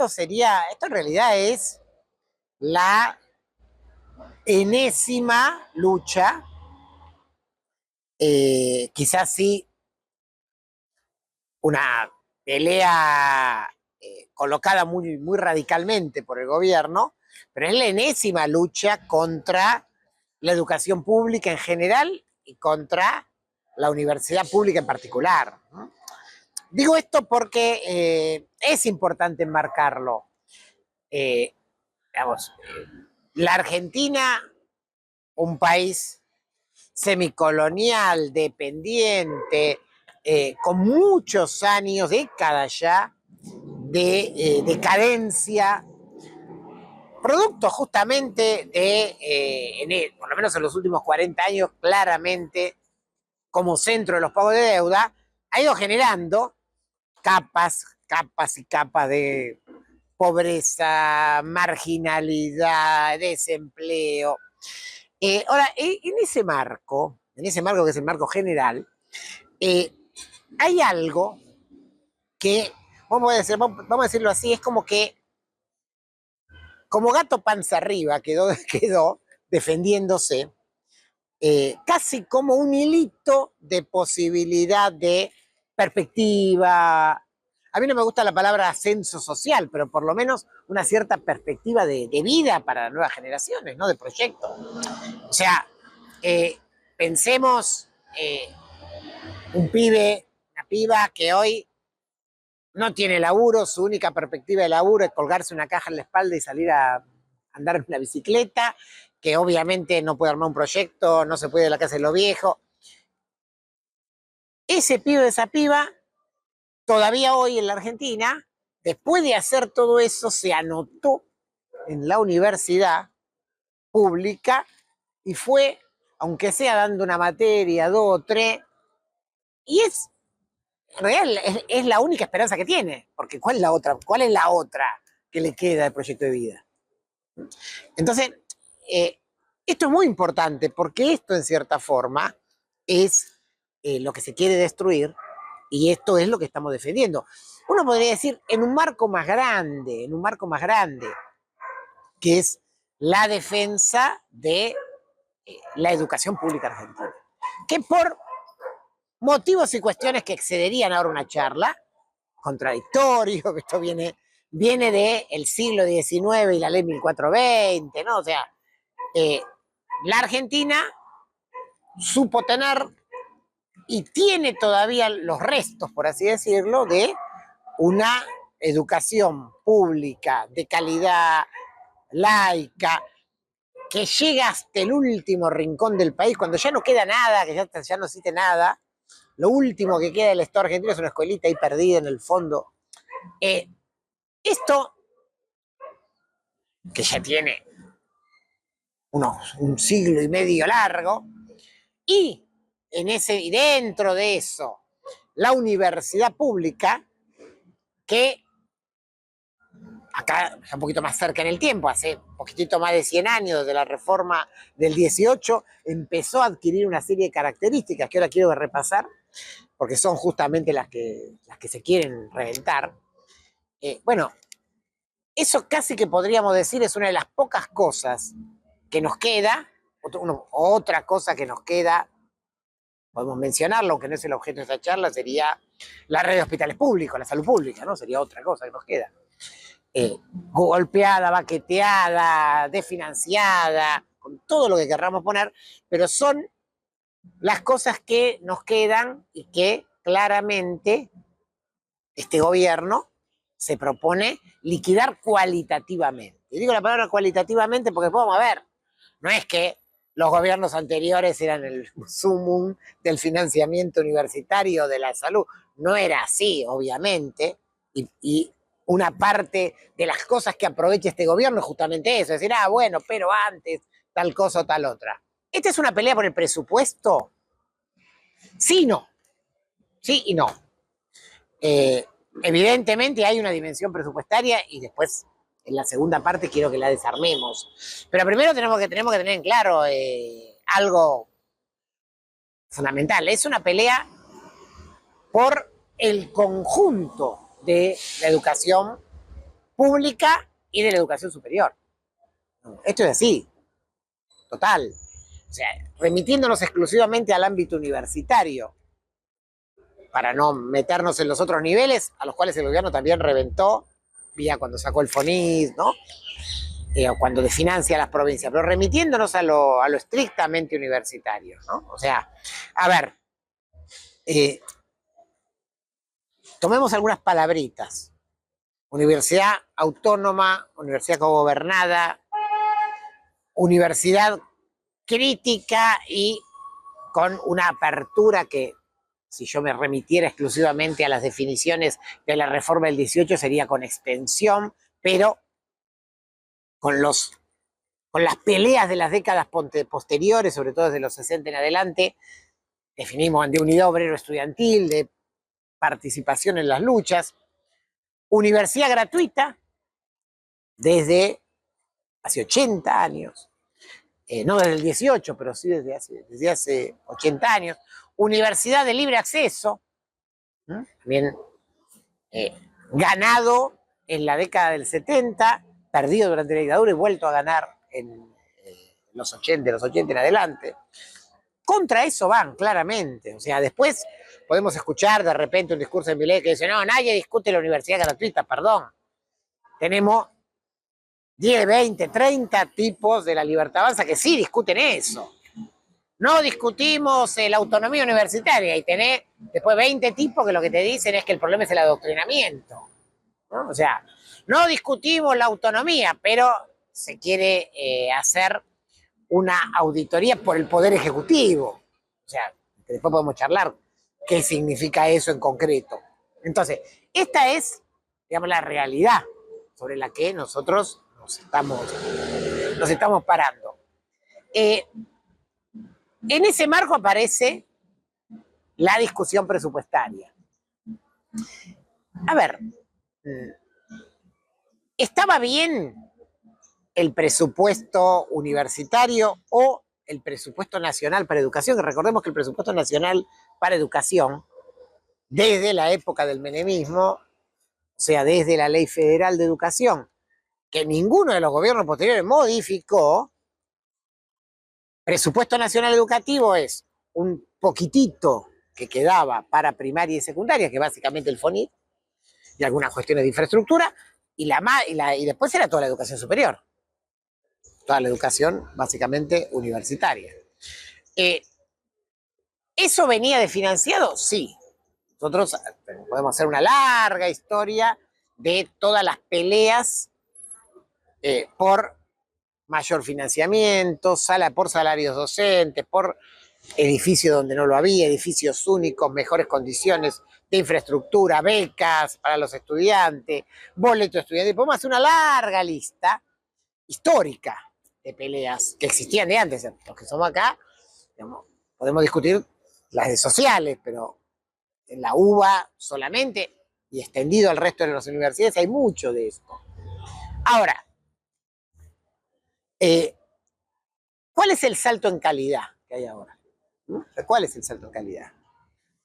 esto en realidad es la enésima lucha, quizás sí una pelea colocada muy radicalmente por el gobierno, pero es la enésima lucha contra la educación pública en general y contra la universidad pública en particular, ¿no? Digo esto porque es importante enmarcarlo. Digamos, la Argentina, un país semicolonial, dependiente, con muchos años, décadas ya, de decadencia, producto justamente de, por lo menos en los últimos 40 años, claramente como centro de los pagos de deuda, ha ido generando capas y capas de pobreza, marginalidad, desempleo. Ahora, en ese marco que es el marco general, eh, hay algo que, vamos a decirlo así, es como que, como gato panza arriba quedó defendiéndose, casi como un hilito de posibilidad de perspectiva. A mí no me gusta la palabra ascenso social, pero por lo menos una cierta perspectiva de vida para las nuevas generaciones, ¿no? De proyecto. O sea, pensemos un pibe, una piba que hoy no tiene laburo, su única perspectiva de laburo es colgarse una caja en la espalda y salir a andar en una bicicleta, que obviamente no puede armar un proyecto, no se puede ir a la casa de los viejos. Ese pibe, esa piba, todavía hoy en la Argentina, después de hacer todo eso, se anotó en la universidad pública y fue, aunque sea dando una materia, dos o tres, y es real, es la única esperanza que tiene, porque ¿cuál es la otra? ¿Cuál es la otra que le queda del proyecto de vida? Entonces, esto es muy importante porque esto en cierta forma es lo que se quiere destruir y esto es lo que estamos defendiendo. Uno podría decir en un marco más grande, que es la defensa de la educación pública argentina, que por motivos y cuestiones que excederían ahora una charla, contradictorio, que esto viene del siglo XIX y la ley 1420, ¿no? O sea, la Argentina supo tener y tiene todavía los restos, por así decirlo, de una educación pública de calidad, laica, que llega hasta el último rincón del país, cuando ya no queda nada, que ya no existe nada, lo último que queda del Estado argentino es una escuelita ahí perdida en el fondo. Esto, que ya tiene un siglo y medio largo, y dentro de eso, la universidad pública, que acá un poquito más cerca en el tiempo, hace un poquitito más de 100 años de la reforma del 18, empezó a adquirir una serie de características que ahora quiero repasar, porque son justamente las que se quieren reventar. Bueno, eso casi que podríamos decir es una de las pocas cosas que nos queda, otra cosa que nos queda, podemos mencionarlo, aunque no es el objeto de esta charla, sería la red de hospitales públicos, la salud pública, ¿no? Sería otra cosa que nos queda. Golpeada, baqueteada, desfinanciada, con todo lo que querramos poner, pero son las cosas que nos quedan y que claramente este gobierno se propone liquidar cualitativamente. Y digo la palabra cualitativamente porque vamos a ver, no es que los gobiernos anteriores eran el sumum del financiamiento universitario de la salud, no era así, obviamente, y una parte de las cosas que aprovecha este gobierno es justamente eso, es decir, bueno, pero antes tal cosa o tal otra. ¿Esta es una pelea por el presupuesto? Sí y no, sí y no. Evidentemente hay una dimensión presupuestaria y después en la segunda parte quiero que la desarmemos. Pero primero tenemos que tener en claro algo fundamental. Es una pelea por el conjunto de la educación pública y de la educación superior. Esto es así, total. O sea, remitiéndonos exclusivamente al ámbito universitario, para no meternos en los otros niveles, a los cuales el gobierno también reventó, vía cuando sacó el FONID, ¿no? O cuando desfinancia a las provincias, pero remitiéndonos a lo estrictamente universitario, ¿no? O sea, a ver, tomemos algunas palabritas. Universidad autónoma, universidad cogobernada, universidad crítica y con una apertura que, si yo me remitiera exclusivamente a las definiciones de la reforma del 18, sería con extensión, pero con las peleas de las décadas posteriores, sobre todo desde los 60 en adelante, definimos de unidad obrero estudiantil, de participación en las luchas, universidad gratuita desde hace 80 años, no desde el 18, pero sí desde hace 80 años, universidad de libre acceso, también ganado en la década del 70, perdido durante la dictadura y vuelto a ganar en los 80 en adelante. Contra eso van, claramente. O sea, después podemos escuchar de repente un discurso de Milei que dice, no, nadie discute la universidad gratuita, perdón. Tenemos 10, 20, 30 tipos de la libertad avanza que sí discuten eso. No discutimos la autonomía universitaria y tenés después 20 tipos que lo que te dicen es que el problema es el adoctrinamiento, ¿no? O sea, no discutimos la autonomía, pero se quiere hacer una auditoría por el Poder Ejecutivo. O sea, después podemos charlar qué significa eso en concreto. Entonces, esta es, digamos, la realidad sobre la que nosotros nos estamos parando. En ese marco aparece la discusión presupuestaria. A ver, ¿estaba bien el presupuesto universitario o el presupuesto nacional para educación? Recordemos que el presupuesto nacional para educación, desde la época del menemismo, o sea, desde la Ley Federal de Educación, que ninguno de los gobiernos posteriores modificó, presupuesto nacional educativo es un poquitito que quedaba para primaria y secundaria, que básicamente el FONIT, y algunas cuestiones de infraestructura, y después era toda la educación superior, toda la educación básicamente universitaria. ¿Eso venía desfinanciado? Sí. Nosotros podemos hacer una larga historia de todas las peleas por mayor financiamiento, por salarios docentes, por edificios donde no lo había, edificios únicos, mejores condiciones de infraestructura, becas para los estudiantes, boleto estudiantil. Podemos hacer una larga lista histórica de peleas que existían de antes. Los que somos acá, digamos, podemos discutir las de sociales, pero en la UBA solamente y extendido al resto de las universidades hay mucho de esto. Ahora, ¿cuál es el salto en calidad que hay ahora? ¿Cuál es el salto en calidad?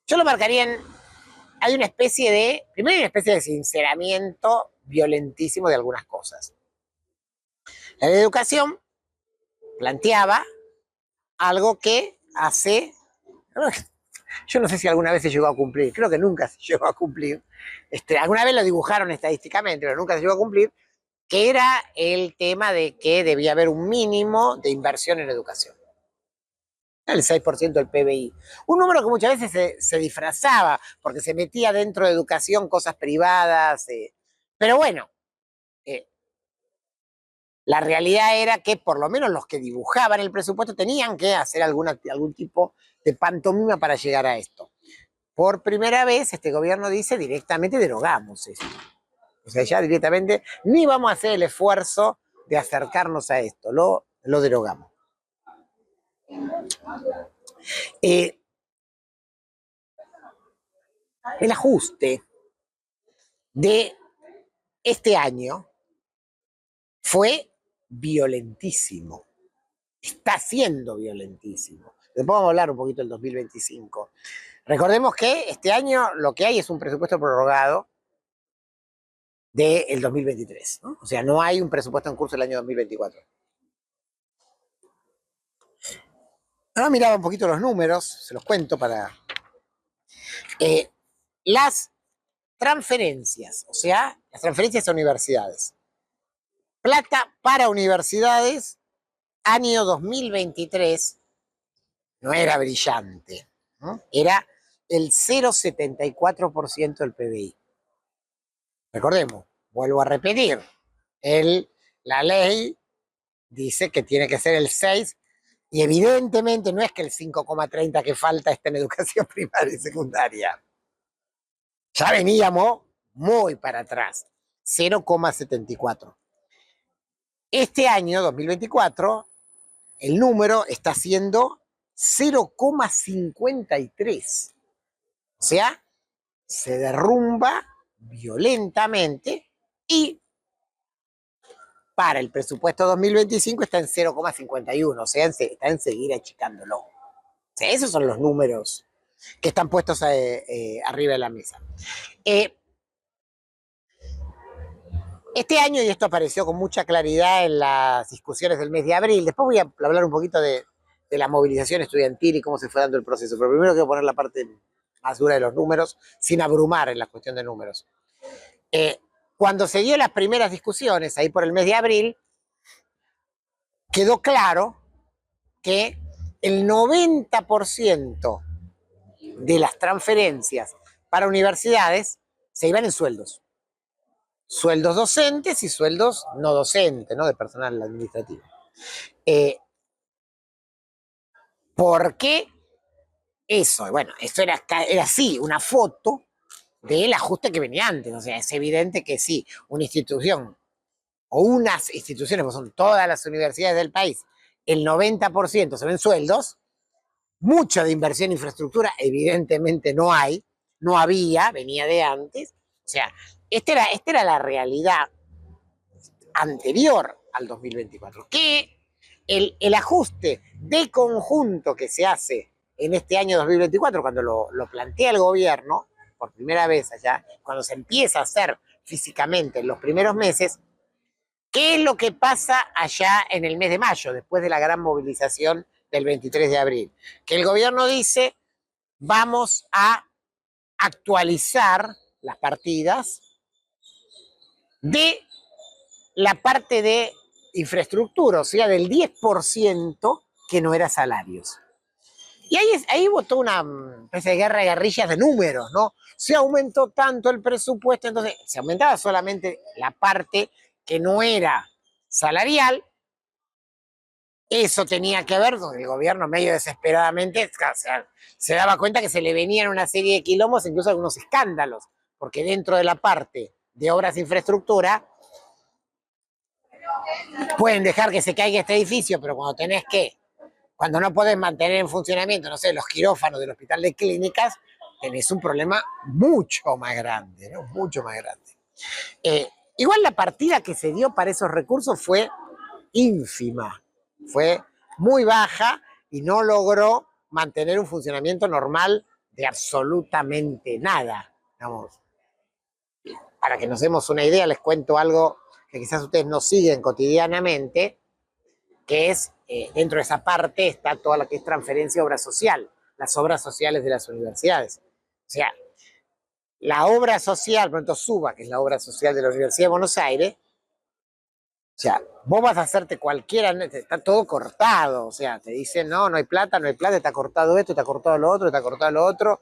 Yo lo marcaría en... Hay una especie de... Primero hay una especie de sinceramiento violentísimo de algunas cosas. La de educación planteaba algo que hace... Yo no sé si alguna vez se llegó a cumplir, creo que nunca se llegó a cumplir. Alguna vez lo dibujaron estadísticamente, pero nunca se llegó a cumplir, que era el tema de que debía haber un mínimo de inversión en educación. El 6% del PBI. Un número que muchas veces se disfrazaba, porque se metía dentro de educación cosas privadas. Pero bueno, la realidad era que por lo menos los que dibujaban el presupuesto tenían que hacer algún tipo de pantomima para llegar a esto. Por primera vez, este gobierno dice directamente derogamos esto. O sea, ya directamente ni vamos a hacer el esfuerzo de acercarnos a esto, lo derogamos. El ajuste de este año fue violentísimo, está siendo violentísimo. Después vamos a hablar un poquito del 2025. Recordemos que este año lo que hay es un presupuesto prorrogado del 2023, ¿no? O sea, no hay un presupuesto en curso del año 2024. Ahora miraba un poquito los números, se los cuento para... las transferencias, o sea, las transferencias a universidades. Plata para universidades, año 2023, no era brillante, ¿no? Era el 0,74% del PBI. Recordemos, vuelvo a repetir, la ley dice que tiene que ser el 6, y evidentemente no es que el 5,30 que falta esté en educación primaria y secundaria. Ya veníamos muy para atrás, 0,74. Este año, 2024, el número está siendo 0,53. O sea, se derrumba violentamente y para el presupuesto 2025 está en 0,51, o sea, está en seguir achicándolo. O sea, esos son los números que están puestos arriba de la mesa. Este año, y esto apareció con mucha claridad en las discusiones del mes de abril, después voy a hablar un poquito de la movilización estudiantil y cómo se fue dando el proceso, pero primero quiero poner la parte más dura de los números, sin abrumar en la cuestión de números. Cuando se dio las primeras discusiones, ahí por el mes de abril, quedó claro que el 90% de las transferencias para universidades se iban en sueldos. Sueldos docentes y sueldos no docentes, ¿no? De personal administrativo. ¿Por qué eso? Bueno, esto era así, una foto del ajuste que venía antes. O sea, es evidente que sí, una institución o unas instituciones, pues son todas las universidades del país, el 90% se ven sueldos, mucha de inversión en infraestructura evidentemente no hay, no había, venía de antes. O sea, esta era la realidad anterior al 2024, que el ajuste de conjunto que se hace en este año 2024, cuando lo plantea el gobierno, por primera vez allá, cuando se empieza a hacer físicamente en los primeros meses, ¿qué es lo que pasa allá en el mes de mayo, después de la gran movilización del 23 de abril? Que el gobierno dice, vamos a actualizar las partidas de la parte de infraestructura, o sea, del 10% que no era salarios. Y ahí votó una especie de guerra de guerrillas de números, ¿no? Se aumentó tanto el presupuesto, entonces se aumentaba solamente la parte que no era salarial. Eso tenía que ver, donde el gobierno medio desesperadamente se daba cuenta que se le venían una serie de quilombos, incluso algunos escándalos, porque dentro de la parte de obras de infraestructura pueden dejar que se caiga este edificio, pero cuando no podés mantener en funcionamiento, no sé, los quirófanos del hospital de clínicas, tenés un problema mucho más grande, ¿no? Mucho más grande. Igual la partida que se dio para esos recursos fue ínfima, fue muy baja y no logró mantener un funcionamiento normal de absolutamente nada. Digamos, para que nos demos una idea, les cuento algo que quizás ustedes no siguen cotidianamente, que es, dentro de esa parte está toda la que es transferencia obra social, las obras sociales de las universidades. O sea, la obra social, pronto SUBA, que es la obra social de la Universidad de Buenos Aires, o sea, vos vas a hacerte cualquiera, está todo cortado, o sea, te dicen, no, no hay plata, está cortado esto, está cortado lo otro, está cortado lo otro,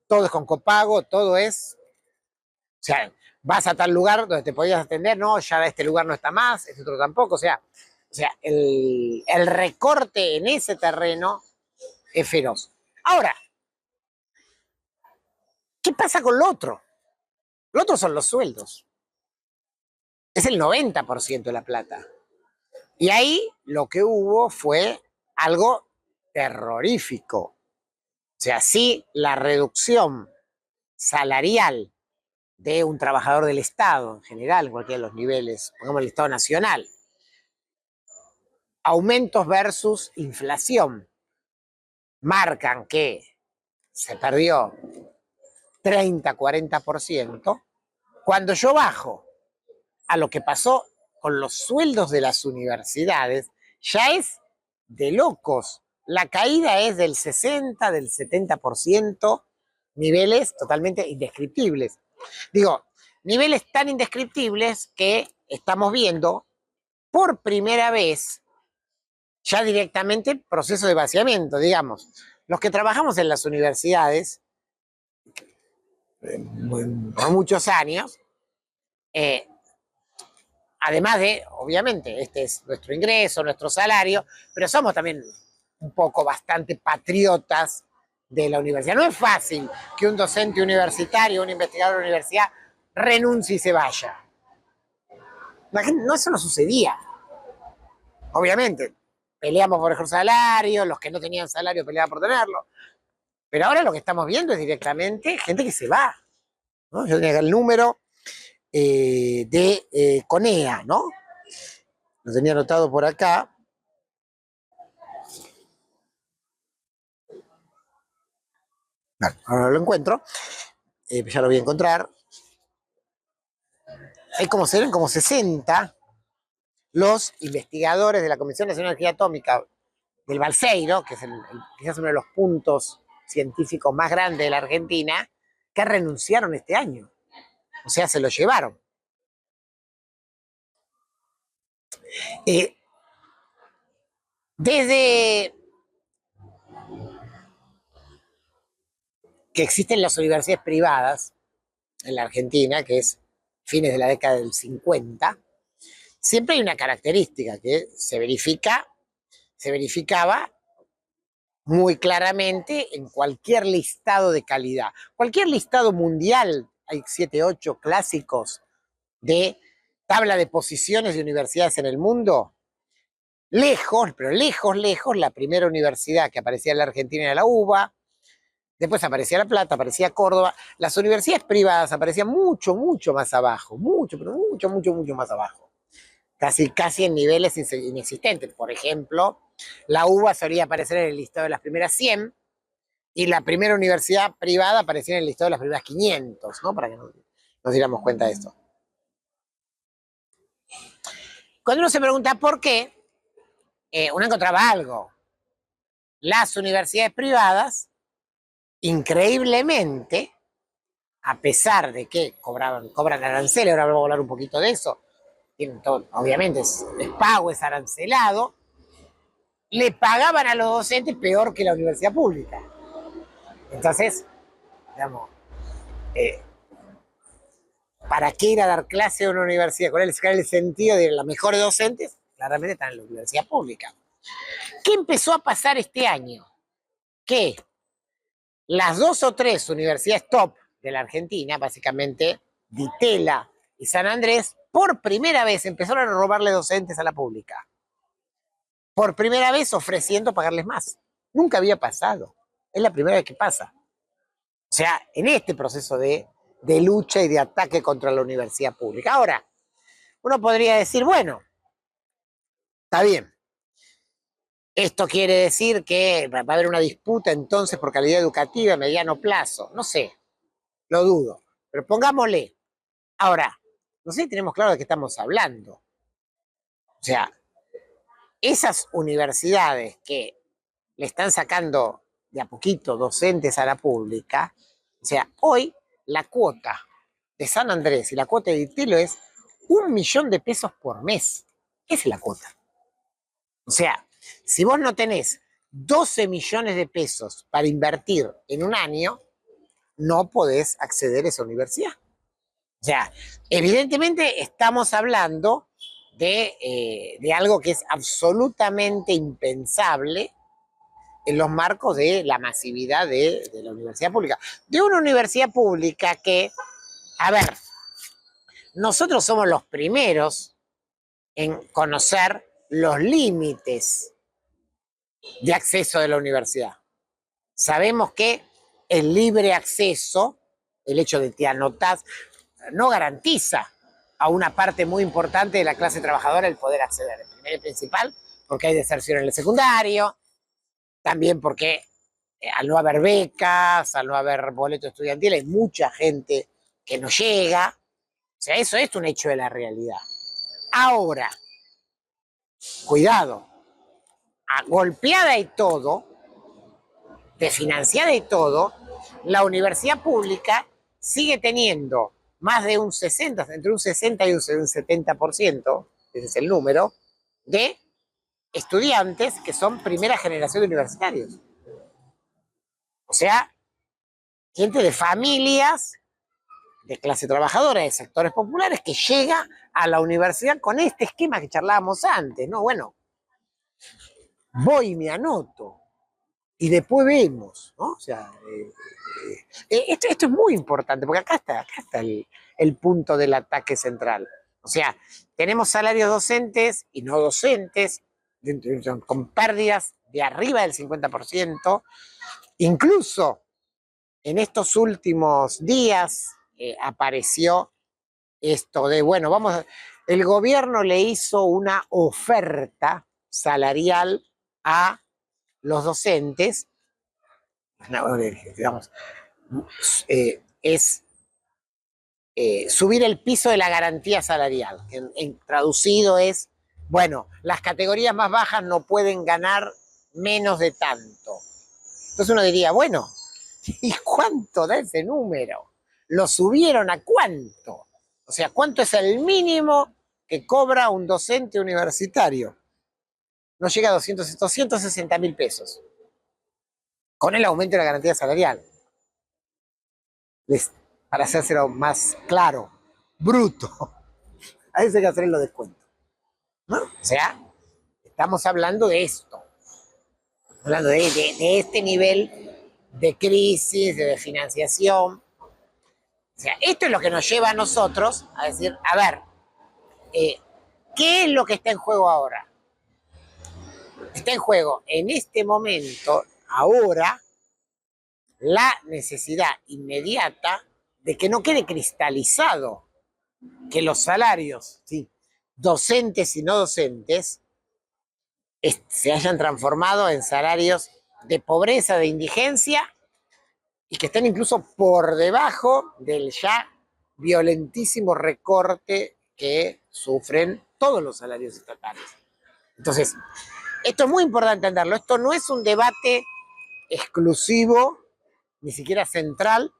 todo es con copago, todo es, o sea, vas a tal lugar donde te podías atender, no, ya este lugar no está más, este otro tampoco, o sea, el recorte en ese terreno es feroz. Ahora, ¿qué pasa con lo otro? Lo otro son los sueldos. Es el 90% de la plata. Y ahí lo que hubo fue algo terrorífico. O sea, sí, la reducción salarial de un trabajador del Estado, en general, en cualquiera de los niveles, pongamos el Estado nacional, aumentos versus inflación, marcan que se perdió 30, 40%, cuando yo bajo a lo que pasó con los sueldos de las universidades, ya es de locos. La caída es del 60, del 70%, niveles totalmente indescriptibles. Digo, niveles tan indescriptibles que estamos viendo por primera vez ya directamente proceso de vaciamiento, digamos. Los que trabajamos en las universidades por muchos años, además de, obviamente, este es nuestro ingreso, nuestro salario, pero somos también un poco bastante patriotas de la universidad. No es fácil que un docente universitario, un investigador de la universidad renuncie y se vaya. No, eso no sucedía. Obviamente, peleamos por el salario, los que no tenían salario peleaban por tenerlo, pero ahora lo que estamos viendo es directamente gente que se va, ¿no? Yo tenía el número de CONEA, ¿no? Lo tenía anotado por acá. Bueno, ahora no lo encuentro, ya lo voy a encontrar. Hay como 60 los investigadores de la Comisión Nacional de Energía Atómica del Balseiro, que es quizás uno de los puntos científicos más grandes de la Argentina, que renunciaron este año. O sea, se lo llevaron. Desde que existen las universidades privadas en la Argentina, que es fines de la década del 50, siempre hay una característica que se verificaba muy claramente en cualquier listado de calidad. Cualquier listado mundial, hay 7, 8 clásicos de tabla de posiciones de universidades en el mundo. Lejos, pero lejos, la primera universidad que aparecía en la Argentina era la UBA, después aparecía La Plata, aparecía Córdoba. Las universidades privadas aparecían mucho, mucho más abajo, mucho, pero mucho, mucho, mucho más abajo. Casi en niveles inexistentes. Por ejemplo, la UBA solía aparecer en el listado de las primeras 100 y la primera universidad privada aparecía en el listado de las primeras 500, ¿no? Para que nos diéramos cuenta de esto. Cuando uno se pregunta por qué, uno encontraba algo. Las universidades privadas, increíblemente, a pesar de que cobran aranceles, ahora vamos a hablar un poquito de eso, todo, obviamente es pago, es arancelado, le pagaban a los docentes peor que la universidad pública. Entonces, digamos, ¿para qué ir a dar clase a una universidad? ¿Cuál es el sentido de los mejores docentes? Claramente están en la universidad pública. ¿Qué empezó a pasar este año? Que las 2 o 3 universidades top de la Argentina, básicamente Di Tella y San Andrés, por primera vez empezaron a robarle docentes a la pública. Por primera vez ofreciendo pagarles más. Nunca había pasado. Es la primera vez que pasa. O sea, en este proceso de lucha y de ataque contra la universidad pública. Ahora, uno podría decir, bueno, está bien. Esto quiere decir que va a haber una disputa entonces por calidad educativa a mediano plazo. No sé, lo dudo. Pero pongámosle. Ahora, no sé si tenemos claro de qué estamos hablando. O sea, esas universidades que le están sacando de a poquito docentes a la pública, o sea, hoy la cuota de San Andrés y la cuota de Ditilo es 1 millón de pesos por mes. Esa es la cuota. O sea, si vos no tenés 12 millones de pesos para invertir en un año, no podés acceder a esa universidad. O sea, evidentemente estamos hablando de algo que es absolutamente impensable en los marcos de la masividad de la universidad pública. De una universidad pública que, a ver, nosotros somos los primeros en conocer los límites de acceso de la universidad. Sabemos que el libre acceso, el hecho de que te anotás, no garantiza a una parte muy importante de la clase trabajadora el poder acceder. El primero y principal, porque hay deserción en el secundario, también porque al no haber becas, al no haber boleto estudiantil, hay mucha gente que no llega. sea, eso es un hecho de la realidad. Ahora, cuidado, golpeada y todo, desfinanciada y todo, la universidad pública sigue teniendo más de un 60, entre un 60 y un 70%, ese es el número, de estudiantes que son primera generación de universitarios. O sea, gente de familias, de clase trabajadora, de sectores populares, que llega a la universidad con este esquema que charlábamos antes, ¿no? Bueno, voy y me anoto, y después vemos, ¿no? O sea, esto es muy importante, porque acá está el punto del ataque central. O sea, tenemos salarios docentes y no docentes, con pérdidas de arriba del 50%, incluso en estos últimos días apareció esto de, bueno, el gobierno le hizo una oferta salarial a los docentes, digamos, es subir el piso de la garantía salarial, que traducido es, bueno, las categorías más bajas no pueden ganar menos de tanto. Entonces uno diría, bueno, ¿y cuánto da ese número? ¿Lo subieron a cuánto? O sea, ¿cuánto es el mínimo que cobra un docente universitario? No llega a 260.000 pesos, con el aumento de la garantía salarial. Para hacérselo más claro, bruto. A eso hay que hacerle los descuentos, ¿no? O sea, estamos hablando de esto, hablando de este nivel de crisis, de financiación. O sea, esto es lo que nos lleva a nosotros a decir, a ver, ¿qué es lo que está en juego ahora? Está en juego en este momento, ahora, la necesidad inmediata de que no quede cristalizado que los salarios, ¿sí?, docentes y no docentes, se hayan transformado en salarios de pobreza, de indigencia, y que estén incluso por debajo del ya violentísimo recorte que sufren todos los salarios estatales. Entonces, esto es muy importante entenderlo. Esto no es un debate exclusivo, ni siquiera central,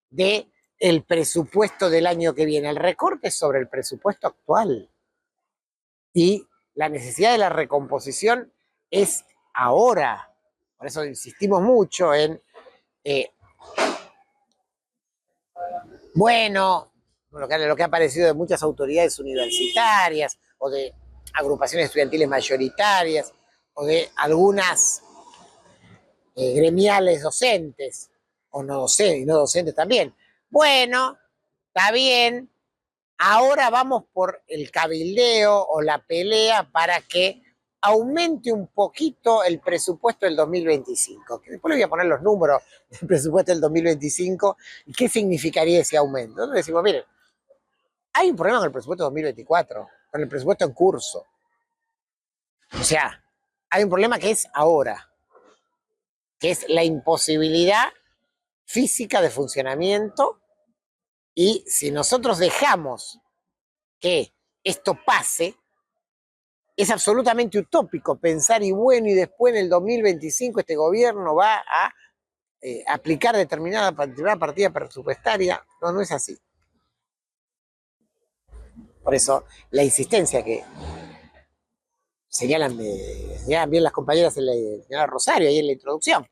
del presupuesto del año que viene. El recorte es sobre el presupuesto actual. Y la necesidad de la recomposición es ahora. Por eso insistimos mucho en, bueno, lo que ha aparecido de muchas autoridades universitarias o de agrupaciones estudiantiles mayoritarias o de algunas gremiales docentes o no docentes, y no docentes también. Bueno, está bien, ahora vamos por el cabildeo o la pelea para que aumente un poquito el presupuesto del 2025. Que después le voy a poner los números del presupuesto del 2025 y qué significaría ese aumento. Entonces decimos, miren, hay un problema con el presupuesto 2024, con el presupuesto en curso. O sea, hay un problema que es ahora, que es la imposibilidad física de funcionamiento, y si nosotros dejamos que esto pase, es absolutamente utópico pensar, y bueno, y después en el 2025 este gobierno va a aplicar determinada partida presupuestaria. No, no es así. Por eso la insistencia que señalan bien las compañeras en la señora Rosario ahí en la introducción.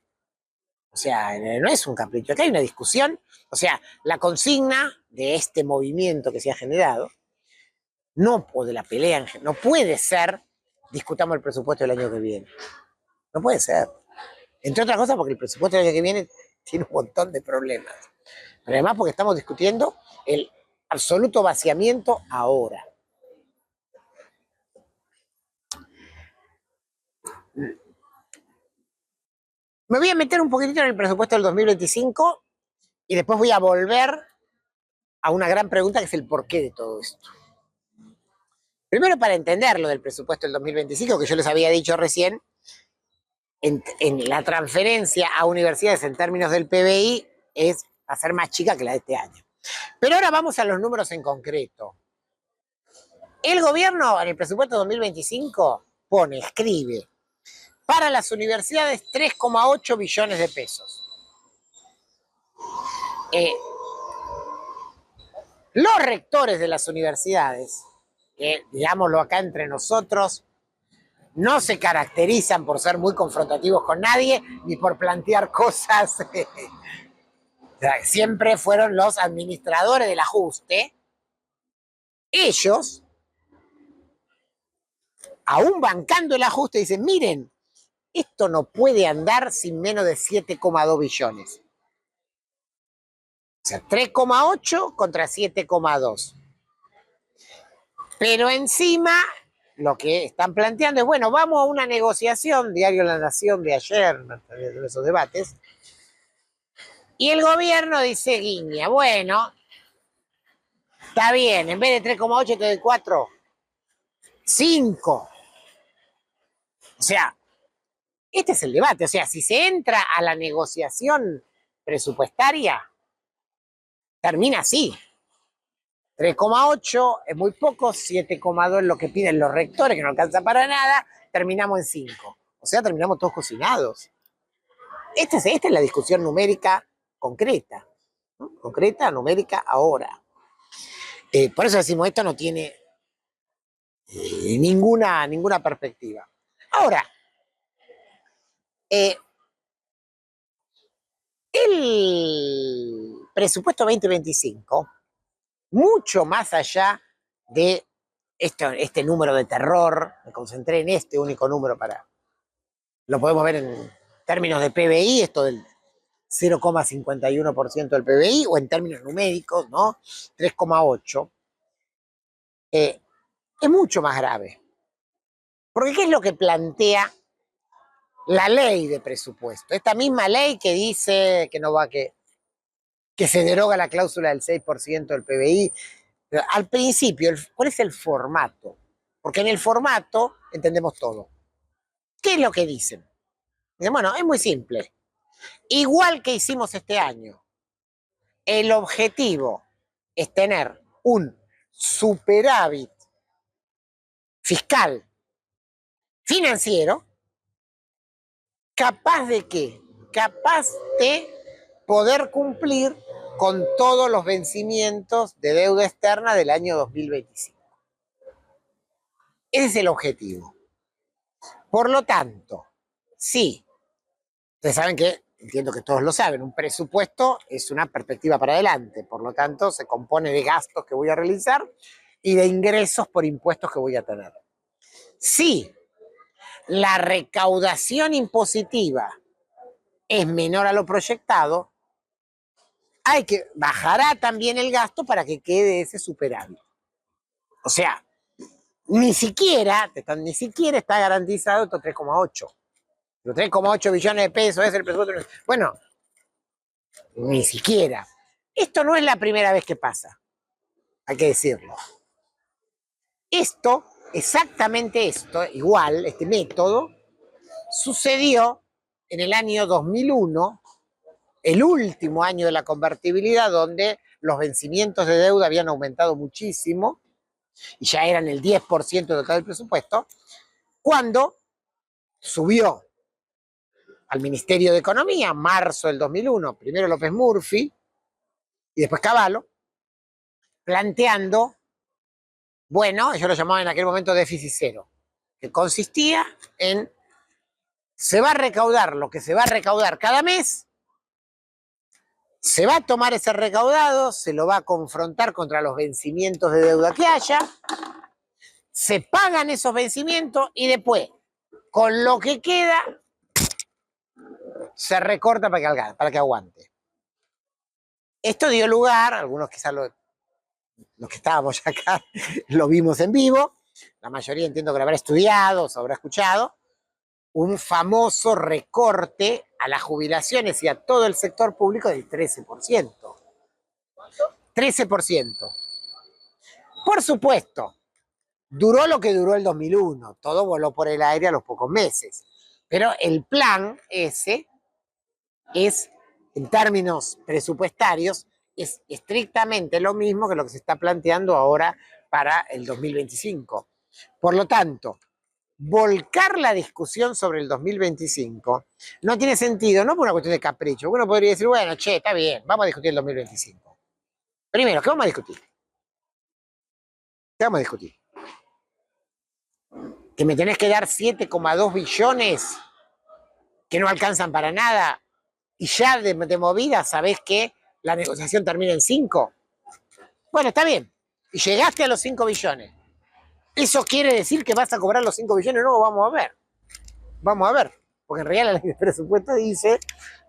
O sea, no es un capricho, acá hay una discusión. O sea, la consigna de este movimiento que se ha generado, no, o de la pelea, no puede ser, discutamos el presupuesto del año que viene. No puede ser. Entre otras cosas porque el presupuesto del año que viene tiene un montón de problemas. Pero además porque estamos discutiendo el absoluto vaciamiento ahora. Me voy a meter un poquitito en el presupuesto del 2025 y después voy a volver a una gran pregunta, que es el porqué de todo esto. Primero, para entender lo del presupuesto del 2025, que yo les había dicho recién, en la transferencia a universidades en términos del PBI va a ser más chica que la de este año. Pero ahora vamos a los números en concreto. El gobierno en el presupuesto 2025 escribe, para las universidades 3,8 billones de pesos. Los rectores de las universidades, que digámoslo acá entre nosotros, no se caracterizan por ser muy confrontativos con nadie ni por plantear cosas. Siempre fueron los administradores del ajuste. Ellos, aún bancando el ajuste, dicen, miren, esto no puede andar sin menos de 7,2 billones. O sea, 3,8 contra 7,2. Pero encima lo que están planteando es, bueno, vamos a una negociación, Diario La Nación de ayer, de esos debates, y el gobierno dice, guiña, bueno, está bien, en vez de 3,8 te doy 4, 5. O sea, este es el debate. O sea, si se entra a la negociación presupuestaria, termina así. 3,8 es muy poco, 7,2 es lo que piden los rectores, que no alcanza para nada, terminamos en 5. O sea, terminamos todos cocinados. Esta es la discusión numérica concreta, ¿no? Concreta, numérica, ahora. Por eso decimos, esto no tiene ninguna perspectiva. Ahora, el presupuesto 2025, mucho más allá de este número de terror, me concentré en este único número lo podemos ver en términos de PBI, esto del 0,51% del PBI, o en términos numéricos, ¿no? 3,8. Es mucho más grave. Porque ¿qué es lo que plantea la ley de presupuesto? Esta misma ley que dice que no va que se deroga la cláusula del 6% del PBI. Pero al principio, ¿cuál es el formato? Porque en el formato entendemos todo. ¿Qué es lo que dicen? Dicen, bueno, es muy simple. Igual que hicimos este año, el objetivo es tener un superávit fiscal financiero capaz de qué? Capaz de poder cumplir con todos los vencimientos de deuda externa del año 2025. Ese es el objetivo. Por lo tanto, sí, ustedes saben que, entiendo que todos lo saben, un presupuesto es una perspectiva para adelante, por lo tanto se compone de gastos que voy a realizar y de ingresos por impuestos que voy a tener. Sí, la recaudación impositiva es menor a lo proyectado, bajará también el gasto para que quede ese superávit. O sea, ni siquiera está garantizado estos 3,8. Los 3,8 billones de pesos es el presupuesto. Bueno, ni siquiera. Esto no es la primera vez que pasa, hay que decirlo. Exactamente esto, igual, este método, sucedió en el año 2001, el último año de la convertibilidad, donde los vencimientos de deuda habían aumentado muchísimo y ya eran el 10% total del presupuesto, cuando subió al Ministerio de Economía, marzo del 2001, primero López Murphy y después Cavallo, planteando, bueno, ellos lo llamaban en aquel momento déficit cero, que consistía en, se va a recaudar lo que se va a recaudar cada mes, se va a tomar ese recaudado, se lo va a confrontar contra los vencimientos de deuda que haya, se pagan esos vencimientos y después, con lo que queda, se recorta para que aguante. Esto dio lugar, algunos quizás los que estábamos acá lo vimos en vivo, la mayoría entiendo que lo habrá estudiado, o se habrá escuchado, un famoso recorte a las jubilaciones y a todo el sector público del 13%. 13%. Por supuesto, duró lo que duró el 2001, todo voló por el aire a los pocos meses, pero el plan ese es, en términos presupuestarios, es estrictamente lo mismo que lo que se está planteando ahora para el 2025. Por lo tanto, volcar la discusión sobre el 2025 no tiene sentido, no por una cuestión de capricho. Uno podría decir, bueno, che, está bien, vamos a discutir el 2025. Primero, ¿qué vamos a discutir? ¿Qué vamos a discutir? ¿Que me tenés que dar 7,2 billones que no alcanzan para nada y ya de movida sabés que la negociación termina en 5? Bueno, está bien. Y llegaste a los 5 billones. ¿Eso quiere decir que vas a cobrar los 5 billones? No, vamos a ver. Vamos a ver. Porque en realidad la ley de presupuesto dice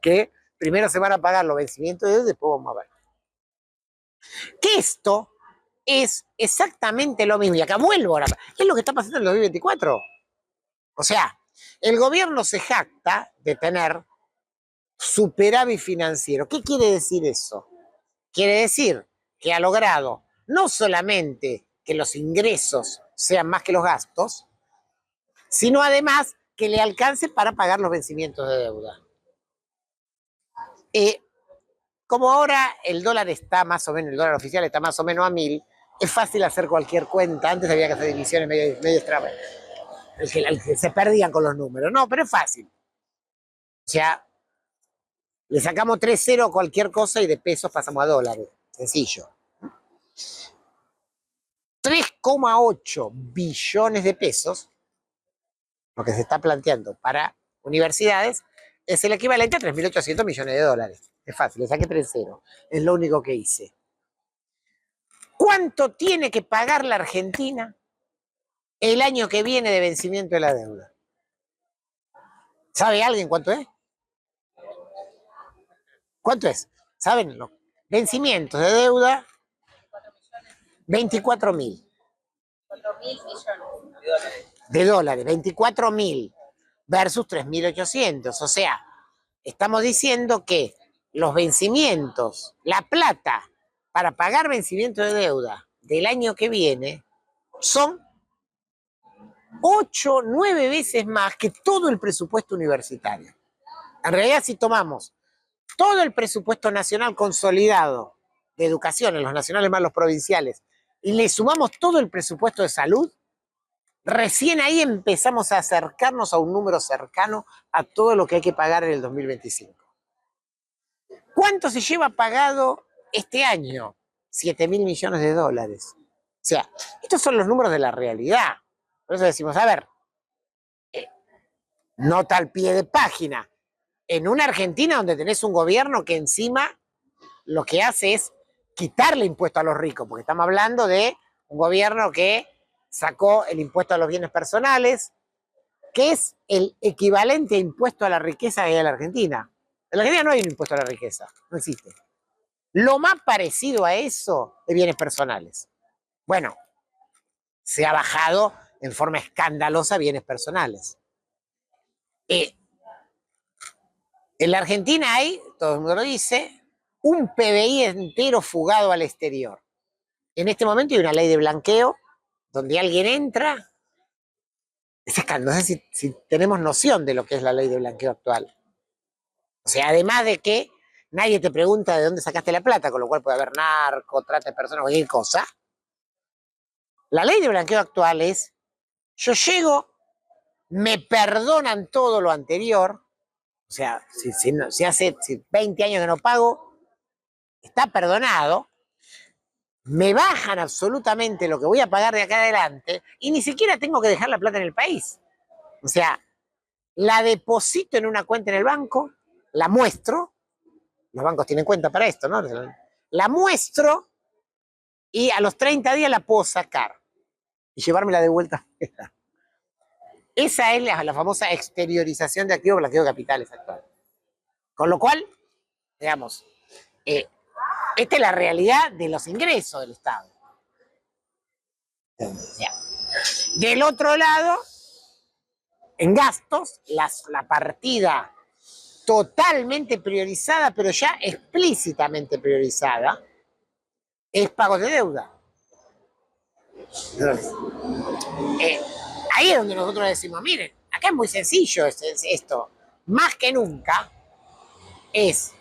que primero se van a pagar los vencimientos de deuda y después vamos a ver. Que esto es exactamente lo mismo. Y acá vuelvo ahora. Es lo que está pasando en el 2024. O sea, el gobierno se jacta de tener superávit financiero. ¿Qué quiere decir eso? Quiere decir que ha logrado no solamente que los ingresos sean más que los gastos, sino además que le alcance para pagar los vencimientos de deuda. Como ahora el dólar está más o menos, el dólar oficial está más o menos a 1.000, es fácil hacer cualquier cuenta. Antes había que hacer divisiones medio extrañas, que se perdían con los números. No, pero es fácil. O sea, le sacamos 3 ceros a cualquier cosa y de pesos pasamos a dólares. Sencillo. 3,8 billones de pesos, lo que se está planteando para universidades, es el equivalente a 3.800 millones de dólares. Es fácil, le saqué 3 ceros. Es lo único que hice. ¿Cuánto tiene que pagar la Argentina el año que viene de vencimiento de la deuda? ¿Sabe alguien cuánto es? ¿Cuánto es? ¿Saben? Vencimientos de deuda, 24.000. 4.000 millones de dólares, 24.000 versus 3.800. O sea, estamos diciendo que los vencimientos, la plata para pagar vencimiento de deuda del año que viene son 8, 9 veces más que todo el presupuesto universitario. En realidad, si tomamos todo el presupuesto nacional consolidado de educación, en los nacionales más los provinciales, y le sumamos todo el presupuesto de salud, recién ahí empezamos a acercarnos a un número cercano a todo lo que hay que pagar en el 2025. ¿Cuánto se lleva pagado este año? 7.000 millones de dólares. O sea, estos son los números de la realidad. Por eso decimos, a ver, nota al pie de página. En una Argentina donde tenés un gobierno que encima lo que hace es quitarle impuesto a los ricos, porque estamos hablando de un gobierno que sacó el impuesto a los bienes personales, que es el equivalente a impuesto a la riqueza que hay en la Argentina. En la Argentina no hay un impuesto a la riqueza, no existe. Lo más parecido a eso de bienes personales. Bueno, se ha bajado en forma escandalosa bienes personales. En la Argentina hay, todo el mundo lo dice, un PBI entero fugado al exterior. En este momento hay una ley de blanqueo donde alguien entra. No sé si tenemos noción de lo que es la ley de blanqueo actual. O sea, además de que nadie te pregunta de dónde sacaste la plata, con lo cual puede haber narco, trata de personas, cualquier cosa. La ley de blanqueo actual es, yo llego, me perdonan todo lo anterior, o sea, si hace 20 años que no pago, está perdonado, me bajan absolutamente lo que voy a pagar de acá adelante y ni siquiera tengo que dejar la plata en el país. O sea, la deposito en una cuenta en el banco, la muestro, los bancos tienen cuenta para esto, ¿no? La muestro y a los 30 días la puedo sacar y llevármela de vuelta. Esa es la famosa exteriorización de activos, blanqueo de capitales actual. Con lo cual, digamos, esta es la realidad de los ingresos del Estado. Del otro lado, en gastos, la partida totalmente priorizada, pero ya explícitamente priorizada, es pagos de deuda. Entonces, ahí es donde nosotros decimos, miren, acá es muy sencillo esto. Más que nunca es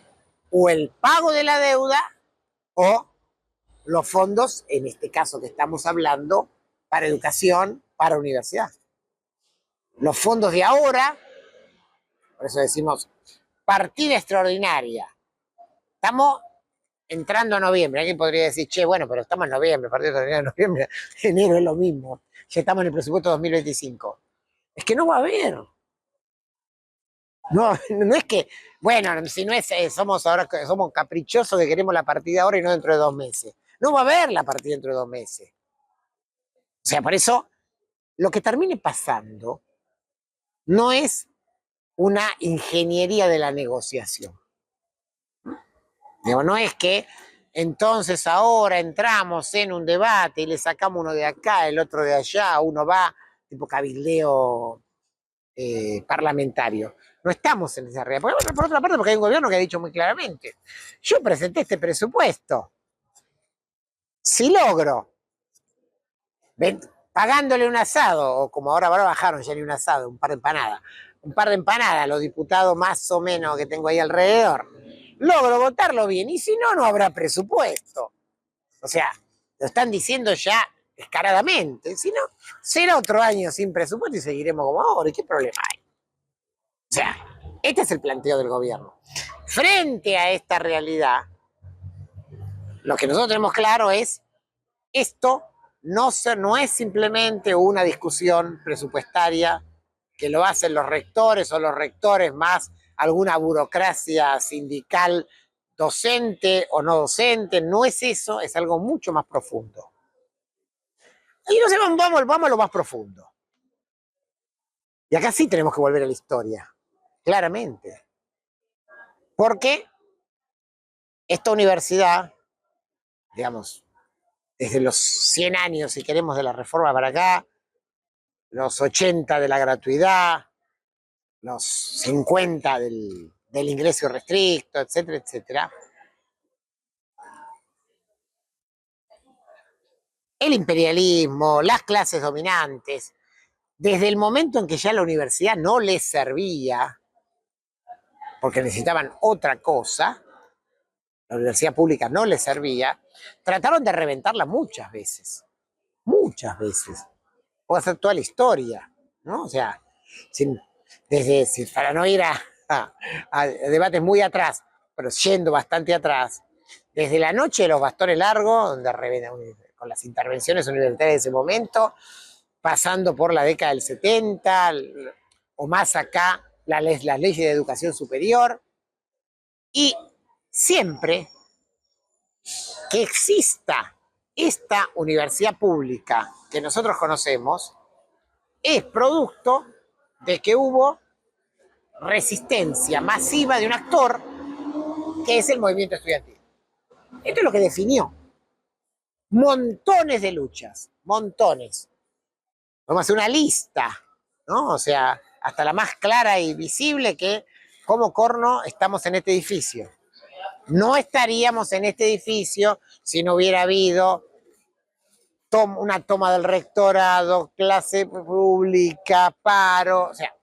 o el pago de la deuda o los fondos, en este caso que estamos hablando, para educación, para universidad. Los fondos de ahora, por eso decimos partida extraordinaria. Estamos entrando a noviembre. Alguien podría decir, che, bueno, pero estamos en noviembre, partida extraordinaria de noviembre, enero es lo mismo. Ya estamos en el presupuesto 2025. Es que no va a haber. No, no es que, bueno, si no es, somos ahora, somos caprichosos de que queremos la partida ahora y no dentro de 2 meses. No va a haber la partida dentro de 2 meses. O sea, por eso, lo que termine pasando no es una ingeniería de la negociación. Digo, no es que entonces ahora entramos en un debate y le sacamos uno de acá, el otro de allá, uno va, tipo cabildeo parlamentario. No estamos en esa realidad. Por otra parte, porque hay un gobierno que ha dicho muy claramente, yo presenté este presupuesto, si logro, pagándole un asado, o como ahora bajaron ya ni un asado, un par de empanadas a los diputados más o menos que tengo ahí alrededor, logro votarlo bien, y si no, no habrá presupuesto. O sea, lo están diciendo ya descaradamente. Si no, será otro año sin presupuesto y seguiremos como ahora. ¿Y qué problema hay? O sea, este es el planteo del gobierno. Frente a esta realidad, lo que nosotros tenemos claro es, esto no es simplemente una discusión presupuestaria que lo hacen los rectores o los rectores más alguna burocracia sindical docente o no docente, no es eso, es algo mucho más profundo. Y no sé, vamos a lo más profundo. Y acá sí tenemos que volver a la historia, claramente. Porque esta universidad, digamos, desde los 100 años, si queremos, de la reforma para acá, los 80 de la gratuidad, los 50 del ingreso restricto, etcétera, etcétera. El imperialismo, las clases dominantes, desde el momento en que ya la universidad no les servía, porque necesitaban otra cosa, la universidad pública no les servía, trataron de reventarla muchas veces. Muchas veces. Puedo hacer toda la historia, ¿no? O sea, para no ir a debates muy atrás, pero yendo bastante atrás, desde la noche de los bastones largos, con las intervenciones universitarias de ese momento, pasando por la década del 70, o más acá, las leyes de educación superior, y siempre que exista esta universidad pública que nosotros conocemos, es producto de que hubo resistencia masiva de un actor que es el movimiento estudiantil. Esto es lo que definió montones de luchas, montones. Vamos a hacer una lista, ¿no? O sea, hasta la más clara y visible, que como corno estamos en este edificio. No estaríamos en este edificio si no hubiera habido una toma del rectorado, clase pública, paro. O sea,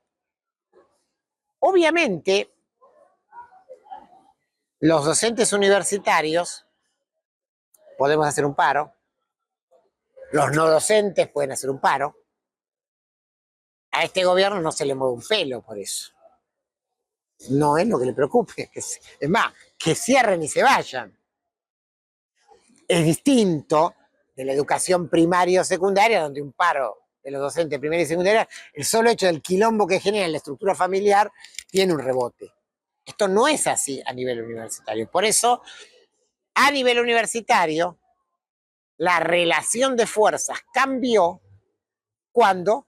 obviamente, los docentes universitarios podemos hacer un paro, los no docentes pueden hacer un paro. A este gobierno no se le mueve un pelo por eso. No es lo que le preocupe. Es más, que cierren y se vayan. Es distinto de la educación primaria o secundaria, donde un paro de los docentes primaria y secundaria, el solo hecho del quilombo que genera en la estructura familiar, tiene un rebote. Esto no es así a nivel universitario. Por eso, a nivel universitario, la relación de fuerzas cambió cuando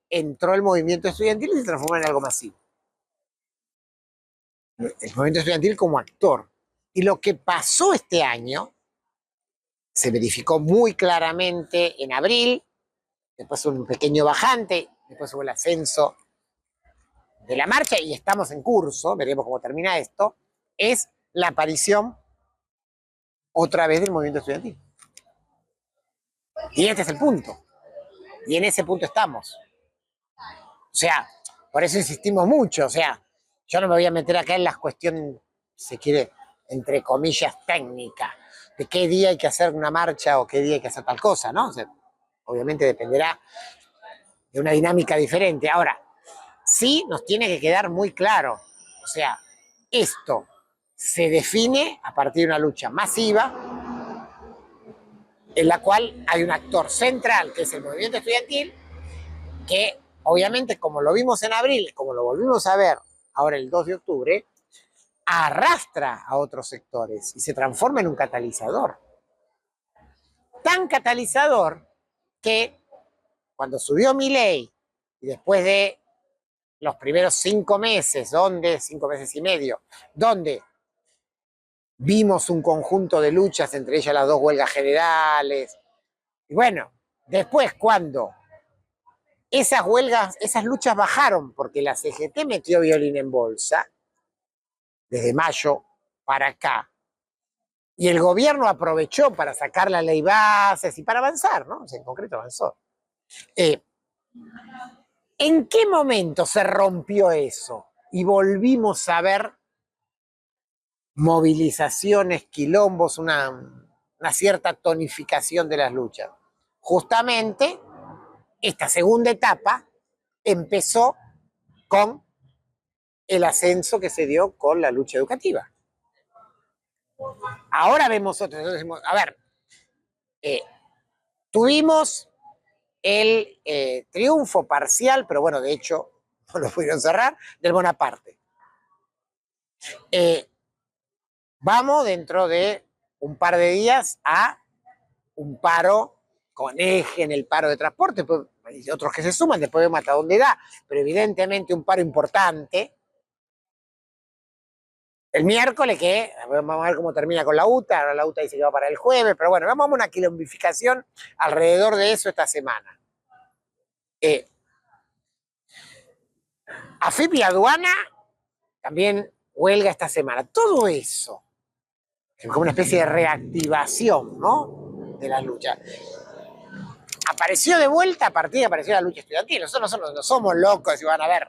entró el movimiento estudiantil y se transformó en algo masivo. El movimiento estudiantil como actor. Y lo que pasó este año se verificó muy claramente en abril, después hubo un pequeño bajante, después hubo el ascenso de la marcha y estamos en curso, veremos cómo termina esto, es la aparición otra vez del movimiento estudiantil. Y este es el punto. Y en ese punto estamos. O sea, por eso insistimos mucho. O sea, yo no me voy a meter acá en las cuestiones, se quiere, entre comillas, técnicas. de qué día hay que hacer una marcha o qué día hay que hacer tal cosa, ¿no? O sea, obviamente dependerá de una dinámica diferente. Ahora, sí nos tiene que quedar muy claro, o sea, esto se define a partir de una lucha masiva en la cual hay un actor central, que es el movimiento estudiantil, que obviamente, como lo vimos en abril, como lo volvimos a ver ahora el 2 de octubre, arrastra a otros sectores y se transforma en un catalizador. Tan catalizador que cuando subió Milei y después de los primeros 5 meses, 5 meses y medio, donde vimos un conjunto de luchas, entre ellas las 2 huelgas generales, y bueno, después cuando esas huelgas, esas luchas bajaron porque la CGT metió violín en bolsa, desde mayo para acá, y el gobierno aprovechó para sacar la ley bases y para avanzar, ¿no? O sea, en concreto avanzó. ¿En qué momento se rompió eso? Y volvimos a ver movilizaciones, quilombos, una cierta tonificación de las luchas. Justamente esta segunda etapa empezó con el ascenso que se dio con la lucha educativa. Ahora vemos otros. A ver, tuvimos el triunfo parcial, pero bueno, de hecho, no lo pudieron cerrar, del Bonaparte. Vamos dentro de un par de días a un paro con eje en el paro de transporte, pues, hay otros que se suman, después vemos hasta dónde da, pero evidentemente un paro importante. El miércoles, que vamos a ver cómo termina con la UTA, ahora la UTA dice que va para el jueves, pero bueno, vamos a una quilombificación alrededor de eso esta semana. AFIP y aduana también huelga esta semana. Todo eso es como una especie de reactivación, ¿no? De la lucha. Apareció de vuelta a partir de apareció la lucha estudiantil. Nosotros no somos locos y van a ver.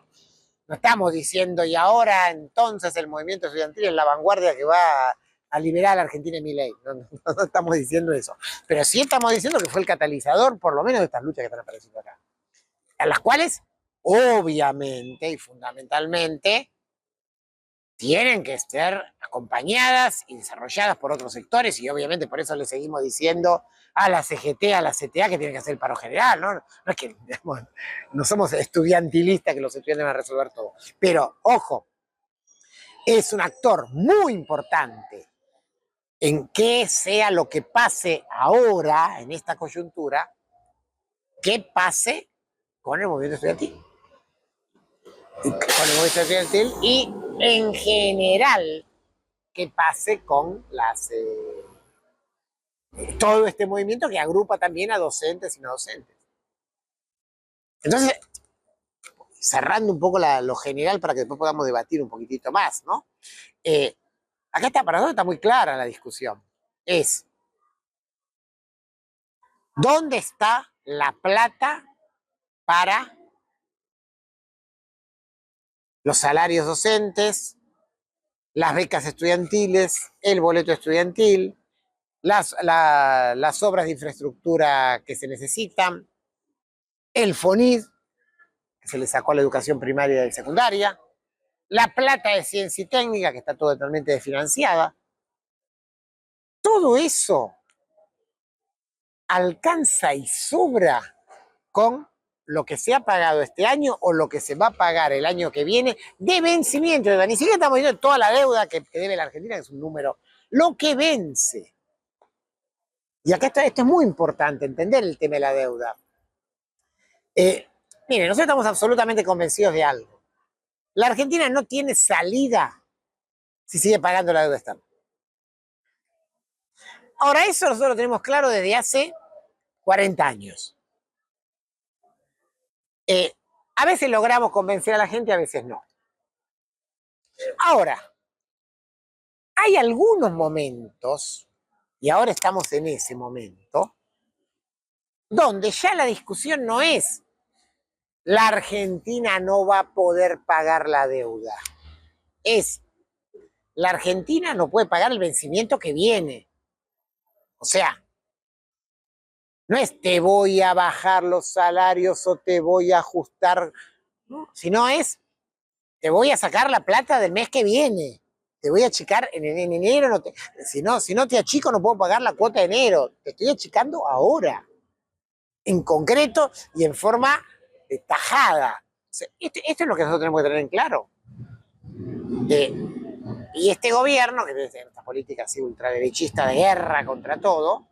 No estamos diciendo, y ahora entonces el movimiento estudiantil es la vanguardia que va a liberar a la Argentina de Milei. No estamos diciendo eso. Pero sí estamos diciendo que fue el catalizador, por lo menos, de estas luchas que están apareciendo acá. A las cuales, obviamente y fundamentalmente, tienen que ser acompañadas y desarrolladas por otros sectores, y obviamente por eso le seguimos diciendo a la CGT, a la CTA, que tienen que hacer el paro general, ¿no? No es que, digamos, no somos estudiantilistas que los estudiantes van a resolver todo. Pero, ojo, es un actor muy importante en que sea lo que pase ahora, en esta coyuntura, que pase con el movimiento estudiantil. Con el movimiento estudiantil y, en general, que pase con todo este movimiento que agrupa también a docentes y no docentes. Entonces, cerrando un poco lo general para que después podamos debatir un poquitito más, ¿no? Acá está, para nosotros está muy clara la discusión. Es, ¿dónde está la plata para los salarios docentes, las becas estudiantiles, el boleto estudiantil, las obras de infraestructura que se necesitan, el FONID, que se le sacó a la educación primaria y secundaria, la plata de ciencia y técnica, que está totalmente desfinanciada? Todo eso alcanza y sobra con lo que se ha pagado este año o lo que se va a pagar el año que viene de vencimiento. Ni siquiera estamos diciendo toda la deuda que debe la Argentina, que es un número, lo que vence. Y acá esto es muy importante, entender el tema de la deuda. Miren, nosotros estamos absolutamente convencidos de algo. La Argentina no tiene salida si sigue pagando la deuda externa. Ahora, eso nosotros lo tenemos claro desde hace 40 años. A veces logramos convencer a la gente, a veces no. Ahora, hay algunos momentos, y ahora estamos en ese momento, donde ya la discusión no es la Argentina no va a poder pagar la deuda. Es la Argentina no puede pagar el vencimiento que viene. O sea, no es te voy a bajar los salarios o te voy a ajustar, ¿no? Sino es te voy a sacar la plata del mes que viene. Te voy a achicar en enero. Si no te achico, no puedo pagar la cuota de enero. Te estoy achicando ahora, en concreto y en forma tajada. O sea, esto es lo que nosotros tenemos que tener en claro. Y este gobierno, que tiene esta política así ultraderechista de guerra contra todo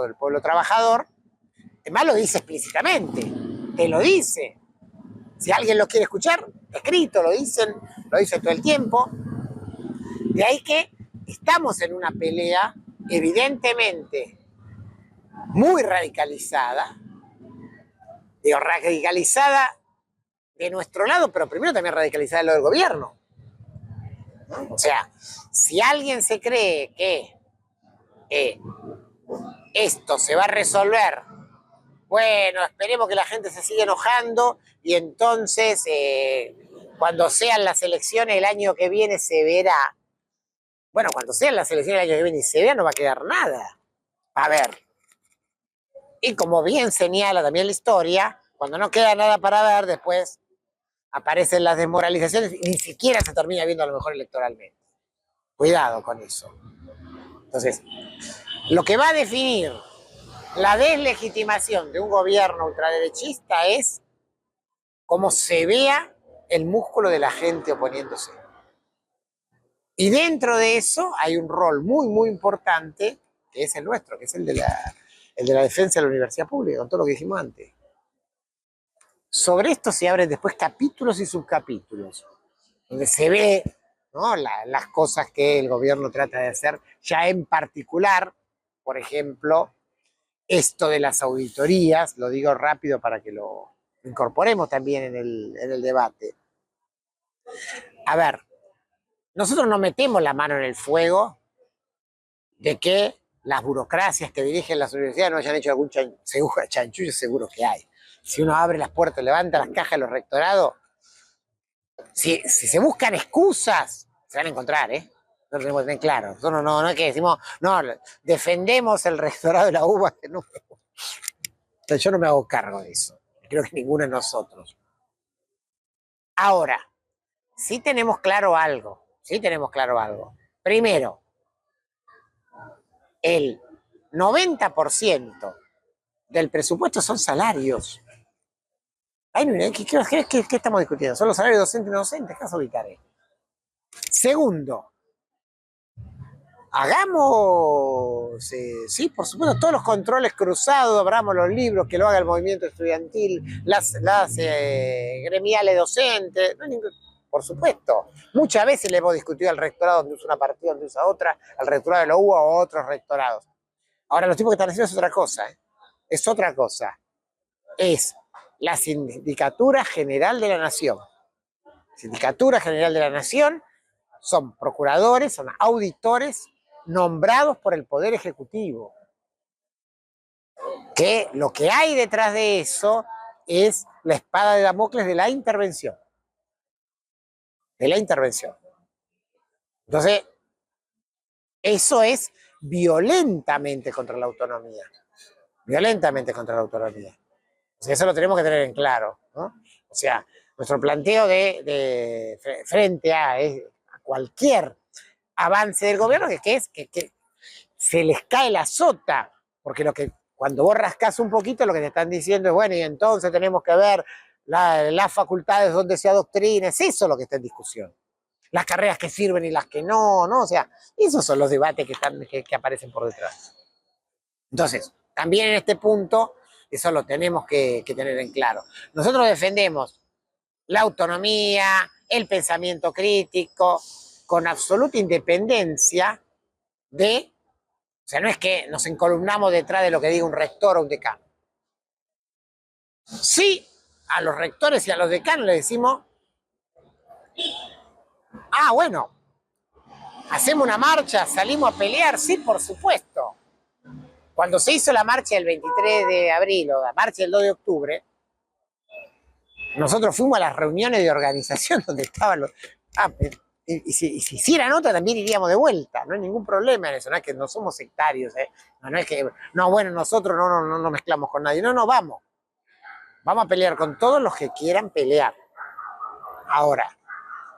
el pueblo trabajador, además lo dice explícitamente, te lo dice. Si alguien lo quiere escuchar, escrito, lo dicen todo el tiempo. De ahí que estamos en una pelea evidentemente muy radicalizada, digo, radicalizada de nuestro lado, pero primero también radicalizada de lo del gobierno. ¿No? O sea, si alguien se cree que esto se va a resolver, bueno, esperemos que la gente se siga enojando y entonces cuando sean las elecciones el año que viene se verá. Bueno, cuando sean las elecciones el año que viene y se vea no va a quedar nada. A ver. Y como bien señala también la historia, cuando no queda nada para ver, después aparecen las desmoralizaciones y ni siquiera se termina viendo a lo mejor electoralmente. Cuidado con eso. Entonces, lo que va a definir la deslegitimación de un gobierno ultraderechista es cómo se vea el músculo de la gente oponiéndose. Y dentro de eso hay un rol muy, muy importante, que es el nuestro, que es el de la defensa de la universidad pública, con todo lo que dijimos antes. Sobre esto se abren después capítulos y subcapítulos, donde se ve, ¿no?, las cosas que el gobierno trata de hacer, ya en particular, por ejemplo, esto de las auditorías, lo digo rápido para que lo incorporemos también en el debate. A ver, nosotros no metemos la mano en el fuego de que las burocracias que dirigen las universidades no hayan hecho algún chanchullo, seguro que hay. Si uno abre las puertas, levanta las cajas de los rectorados, si se buscan excusas, se van a encontrar, ¿eh? No lo tenemos que tener claro. Nosotros no es que decimos, no, defendemos el rectorado de la UBA. No. Yo no me hago cargo de eso. Creo que ninguno de nosotros. Ahora, sí tenemos claro algo. Primero, el 90% del presupuesto son salarios. ¿Qué estamos discutiendo? ¿Son los salarios docentes y no docentes? ¿Qué vas a ubicar? Segundo, hagamos, sí, por supuesto, todos los controles cruzados, abramos los libros, que lo haga el movimiento estudiantil, las gremiales docentes, no por supuesto. Muchas veces le hemos discutido al rectorado donde usa una partida, donde usa otra, al rectorado de la UBA o a otros rectorados. Ahora, los tipos que están haciendo es otra cosa, ¿eh? Es otra cosa. Es la Sindicatura General de la Nación. Sindicatura General de la Nación son procuradores, son auditores nombrados por el Poder Ejecutivo. Que lo que hay detrás de eso es la espada de Damocles de la intervención. Entonces, eso es violentamente contra la autonomía. O sea, eso lo tenemos que tener en claro, ¿no? O sea, nuestro planteo de frente a cualquier avance del gobierno que se les cae la sota, porque cuando vos rascás un poquito lo que te están diciendo es, bueno, y entonces tenemos que ver las facultades donde se adoctrina, es eso lo que está en discusión. Las carreras que sirven y las que no, ¿no? O sea, esos son los debates que aparecen por detrás. Entonces, también en este punto, eso lo tenemos que tener en claro. Nosotros defendemos la autonomía, el pensamiento crítico, con absoluta independencia o sea, no es que nos encolumnamos detrás de lo que diga un rector o un decano. Sí, a los rectores y a los decanos le decimos, bueno, hacemos una marcha, salimos a pelear, sí, por supuesto. Cuando se hizo la marcha del 23 de abril o la marcha del 2 de octubre, nosotros fuimos a las reuniones de organización donde estaban los... y si hicieran otra también iríamos de vuelta, no hay ningún problema en eso, no es que no somos sectarios, no es que, no, bueno, nosotros no mezclamos con nadie, no, vamos a pelear con todos los que quieran pelear. Ahora,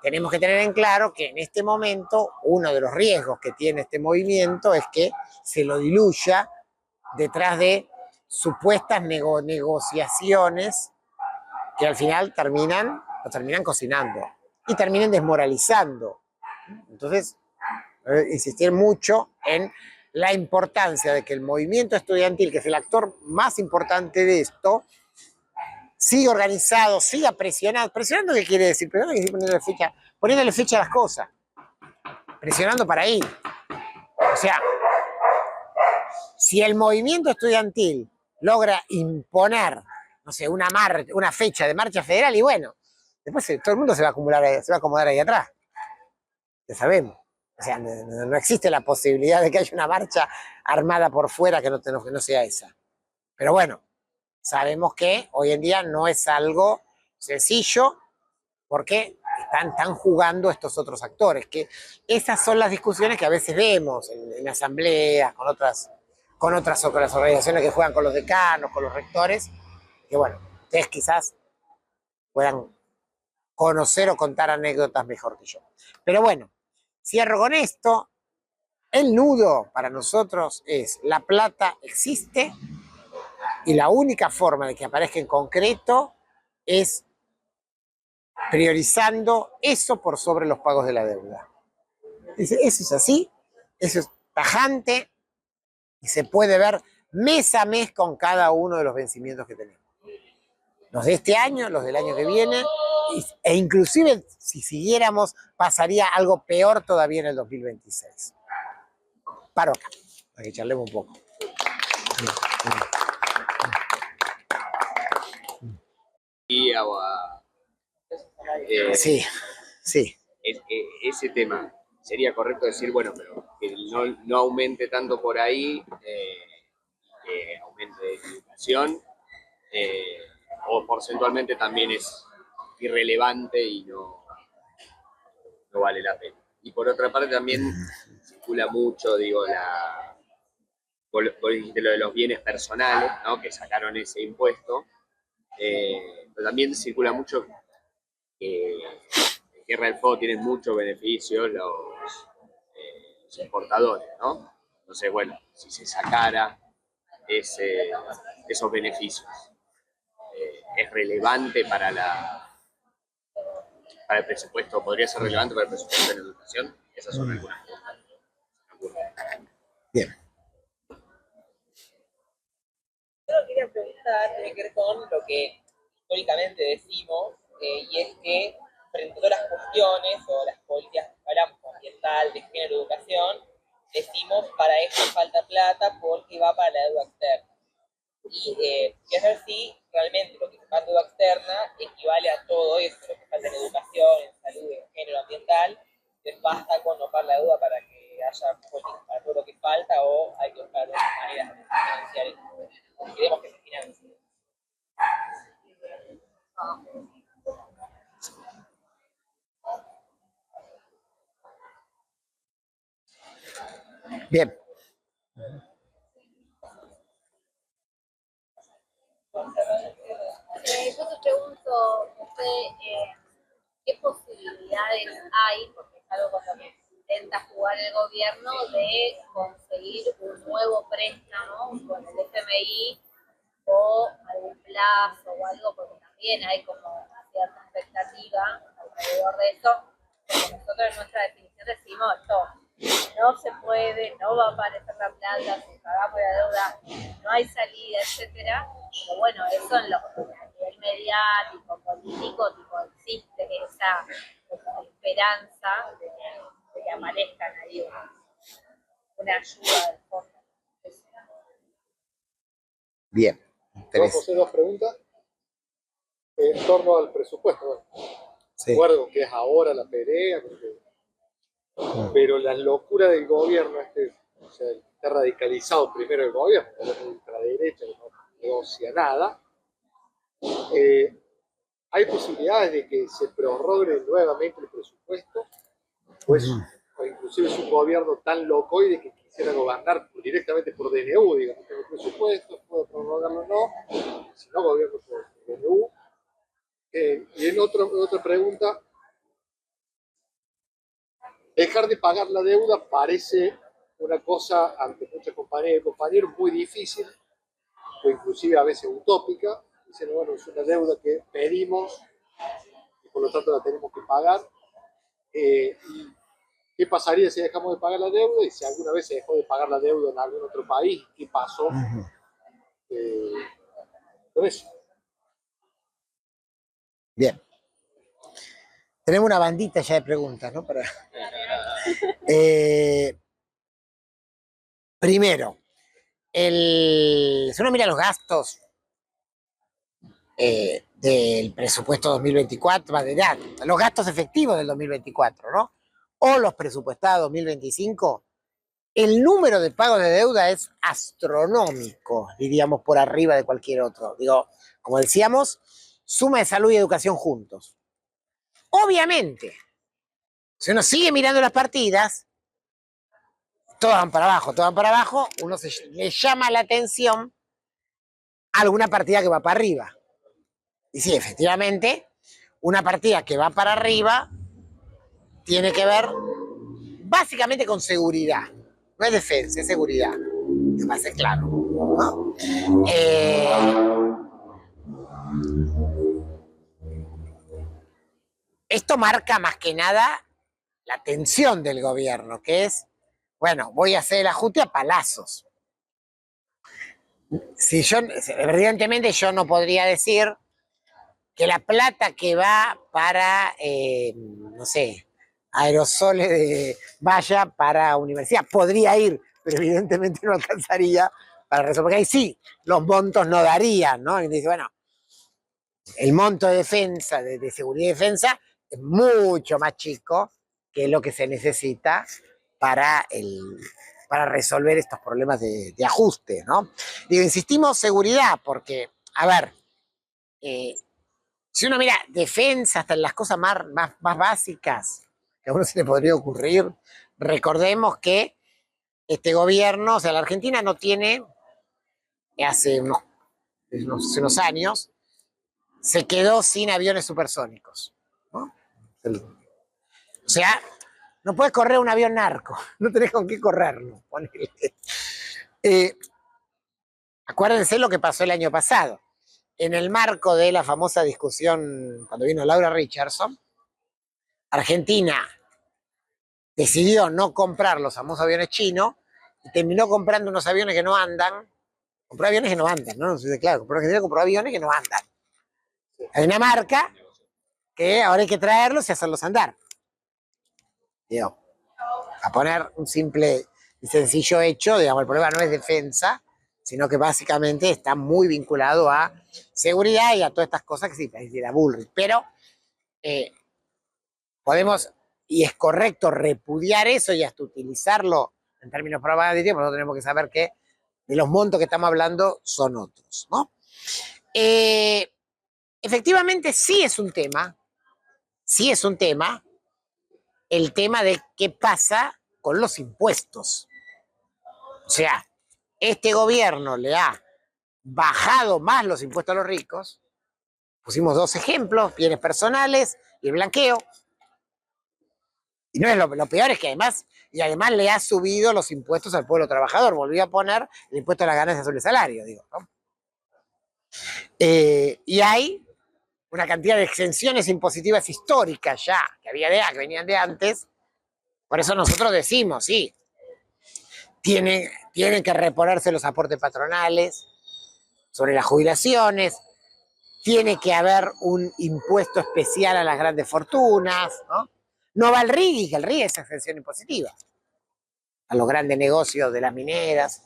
tenemos que tener en claro que en este momento uno de los riesgos que tiene este movimiento es que se lo diluya detrás de supuestas negociaciones que al final lo terminan cocinando y terminan desmoralizando. Entonces, insistir mucho en la importancia de que el movimiento estudiantil, que es el actor más importante de esto, siga organizado, siga presionado. ¿Presionando qué quiere decir? Presionando quiere decir poniéndole fecha a las cosas. Presionando para ir. O sea, si el movimiento estudiantil logra imponer, no sé, una fecha de marcha federal, y bueno, después todo el mundo se va a acomodar ahí atrás. Ya sabemos. O sea, no existe la posibilidad de que haya una marcha armada por fuera que no sea esa. Pero bueno, sabemos que hoy en día no es algo sencillo porque están jugando estos otros actores, que esas son las discusiones que a veces vemos en asambleas, con otras organizaciones que juegan con los decanos, con los rectores, que bueno, ustedes quizás puedan conocer o contar anécdotas mejor que yo. Pero bueno, cierro con esto. El nudo para nosotros es: La Plata existe y la única forma de que aparezca en concreto es priorizando eso por sobre los pagos de la deuda. Eso es así, eso es tajante y se puede ver mes a mes con cada uno de los vencimientos que tenemos. Los de este año, los del año que viene, e inclusive si siguiéramos pasaría algo peor todavía en el 2026. Paro acá, para que charlemos un poco. Sí, sí. Ese tema, sería correcto decir, bueno, pero que no aumente tanto por ahí, que aumente de educación, o porcentualmente también es irrelevante y no vale la pena. Y por otra parte también circula mucho, digo, vos dijiste lo de los bienes personales, ¿no? Que sacaron ese impuesto, pero también circula mucho que en Tierra del Fuego tienen muchos beneficios los importadores, ¿no? Entonces, bueno, si se sacara esos beneficios, ¿es relevante para el presupuesto? ¿Podría ser relevante para el presupuesto en educación? Esas son algunas preguntas. Bien. Yo quería preguntar, tiene que ver con lo que históricamente decimos, y es que frente a todas las cuestiones o las políticas que hablamos, ambiental, de género, educación, decimos para esto falta plata porque va para la deuda externa. Y quiero ver si realmente lo que se falta en deuda externa equivale a todo eso, lo que falta en educación, en salud, en género, ambiental. Entonces basta con no pagar la deuda para que haya políticas para todo lo que falta, o hay que buscar otras maneras de financiar eso. Queremos que se financie. Bien. Yo te pregunto, ¿qué posibilidades hay, porque es algo con lo que intenta jugar el gobierno, de conseguir un nuevo préstamo con el FMI o algún plazo o algo? Porque también hay como cierta expectativa alrededor de eso, porque nosotros en nuestra definición decimos esto: no se puede, no va a aparecer la plata, si pagamos la deuda, no hay salida, etcétera. Pero bueno, eso en a nivel mediático, político, tipo, existe esa esperanza de que aparezcan ahí una ayuda del fondo. Bien. Vamos a hacer dos preguntas en torno al presupuesto. Sí. Recuerdo que es ahora la pelea, pero la locura del gobierno, o sea, está radicalizado primero el gobierno, la ultraderecha no negocia nada. Hay posibilidades de que se prorrogue nuevamente el presupuesto o inclusive es un gobierno tan locoide que quisiera gobernar directamente por DNU, digamos, tengo presupuestos, puedo prorrogarlo o no, si no gobierno por DNU. Y en otra pregunta, dejar de pagar la deuda parece una cosa ante muchas compañeras y compañeros muy difícil, o inclusive a veces utópica. Dicen, bueno, es una deuda que pedimos y por lo tanto la tenemos que pagar. ¿Y qué pasaría si dejamos de pagar la deuda? Y si alguna vez se dejó de pagar la deuda en algún otro país, ¿qué pasó con eso? Bien. Tenemos una bandita ya de preguntas, ¿no? Primero, si uno mira los gastos del presupuesto 2024, los gastos efectivos del 2024, ¿no? O los presupuestados 2025, el número de pagos de deuda es astronómico, diríamos, por arriba de cualquier otro. Digo, como decíamos, suma de salud y educación juntos. Obviamente, si uno sigue mirando las partidas, todas van para abajo, uno le llama la atención a alguna partida que va para arriba. Y sí, efectivamente, una partida que va para arriba tiene que ver básicamente con seguridad. No es defensa, es seguridad. Que va a ser claro, ¿no? Esto marca más que nada la tensión del gobierno, que es, bueno, voy a hacer el ajuste a palazos. Evidentemente yo no podría decir que la plata que va para, no sé, aerosoles vaya para universidad. Podría ir, pero evidentemente no alcanzaría para resolver. Porque ahí sí, los montos no darían, ¿no? Y dice, bueno, el monto de defensa, de seguridad y defensa, es mucho más chico que lo que se necesita para resolver estos problemas de ajuste, ¿no? Digo, insistimos seguridad, porque, a ver, si uno mira defensa hasta en las cosas más básicas que a uno se le podría ocurrir, recordemos que este gobierno, o sea, la Argentina no tiene, hace unos años, se quedó sin aviones supersónicos, ¿no? O sea, no puedes correr un avión narco, no tenés con qué correrlo. Acuérdense lo que pasó el año pasado. En el marco de la famosa discusión, cuando vino Laura Richardson, Argentina decidió no comprar los famosos aviones chinos y terminó comprando unos aviones que no andan. Compró aviones que no andan, ¿no? No sé si claro, pero Argentina compró aviones que no andan. Hay una marca que ahora hay que traerlos y hacerlos andar. Digo, a poner un simple y sencillo hecho, digamos, el problema no es defensa, sino que básicamente está muy vinculado a seguridad y a todas estas cosas que sí, la Bullrich. Pero podemos, y es correcto repudiar eso y hasta utilizarlo en términos probados de tiempo, nosotros tenemos que saber que de los montos que estamos hablando son otros, ¿no? Efectivamente sí es un tema el tema de qué pasa con los impuestos. O sea, este gobierno le ha bajado más los impuestos a los ricos. Pusimos dos ejemplos, bienes personales y el blanqueo. Y no es lo peor, es que además le ha subido los impuestos al pueblo trabajador. Volvió a poner el impuesto a las ganancias sobre el salario, digo, ¿no? Y hay una cantidad de exenciones impositivas históricas ya, que venían de antes. Por eso nosotros decimos, sí, tienen que reponerse los aportes patronales sobre las jubilaciones, tiene que haber un impuesto especial a las grandes fortunas, ¿no? No va al RIGI, que el RIGI es exención impositiva, a los grandes negocios de las mineras.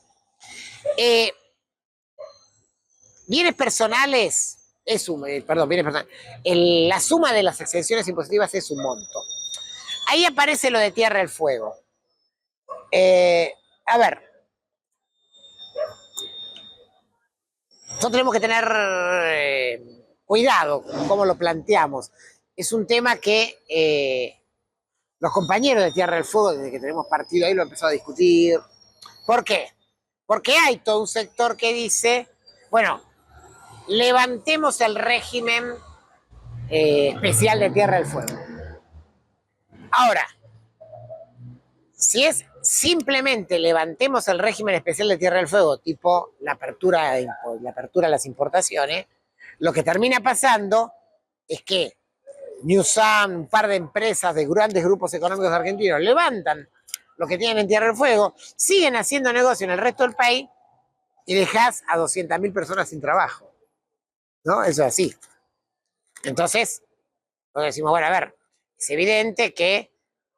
Bienes personales, la suma de las exenciones impositivas es un monto. Ahí aparece lo de Tierra del Fuego. A ver, nosotros tenemos que tener cuidado con cómo lo planteamos. Es un tema que Los compañeros de Tierra del Fuego, desde que tenemos partido ahí, lo han empezado a discutir. ¿Por qué? Porque hay todo un sector que dice, bueno, levantemos el régimen especial de Tierra del Fuego. Ahora, si es simplemente levantemos el régimen especial de Tierra del Fuego, tipo la apertura a las importaciones, lo que termina pasando es que Newsam, un par de empresas de grandes grupos económicos argentinos levantan lo que tienen en Tierra del Fuego, siguen haciendo negocio en el resto del país y dejas a 200.000 personas sin trabajo. ¿No? Eso es así. Entonces, nosotros decimos, bueno, a ver, es evidente que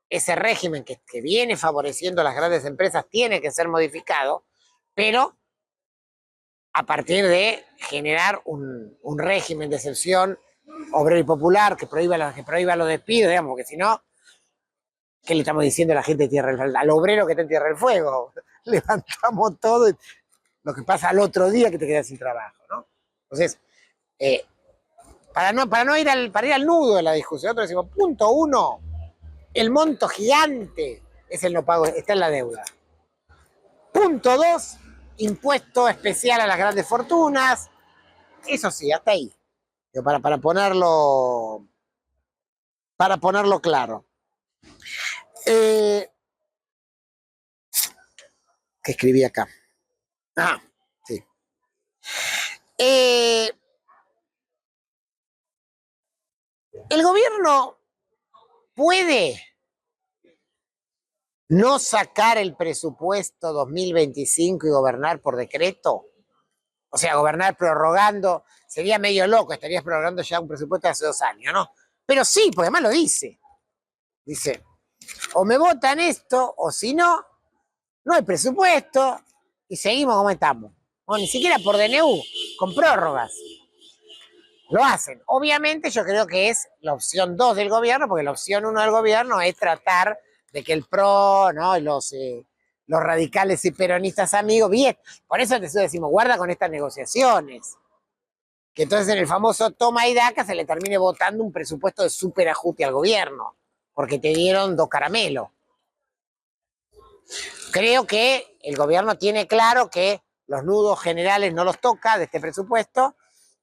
ese régimen que viene favoreciendo a las grandes empresas tiene que ser modificado, pero a partir de generar un régimen de excepción obrero y popular que prohíba los despidos, digamos, porque si no, ¿qué le estamos diciendo a la gente de Tierra del Fuego? Al obrero que está en Tierra del Fuego. Levantamos todo y lo que pasa al otro día que te quedas sin trabajo, ¿no? Entonces, para ir al nudo de la discusión, nosotros decimos, punto uno, el monto gigante es el no pago, está en la deuda. Punto dos, impuesto especial a las grandes fortunas. Eso sí, hasta ahí. Para ponerlo claro. ¿Qué escribí acá? Ah, sí. El gobierno puede no sacar el presupuesto 2025 y gobernar por decreto. O sea, gobernar prorrogando, sería medio loco, estarías prorrogando ya un presupuesto de hace 2 años, ¿no? Pero sí, porque además lo dice. Dice, o me votan esto, o si no, no hay presupuesto y seguimos como estamos. O ni siquiera por DNU, con prórrogas. Lo hacen. Obviamente yo creo que es la opción 2 del gobierno, porque la opción 1 del gobierno es tratar de que el PRO, ¿no? los radicales y peronistas amigos, bien, por eso te decimos, guarda con estas negociaciones. Que entonces en el famoso toma y daca se le termine votando un presupuesto de superajuste al gobierno, porque te dieron 2 caramelos. Creo que el gobierno tiene claro que los nudos generales no los toca de este presupuesto,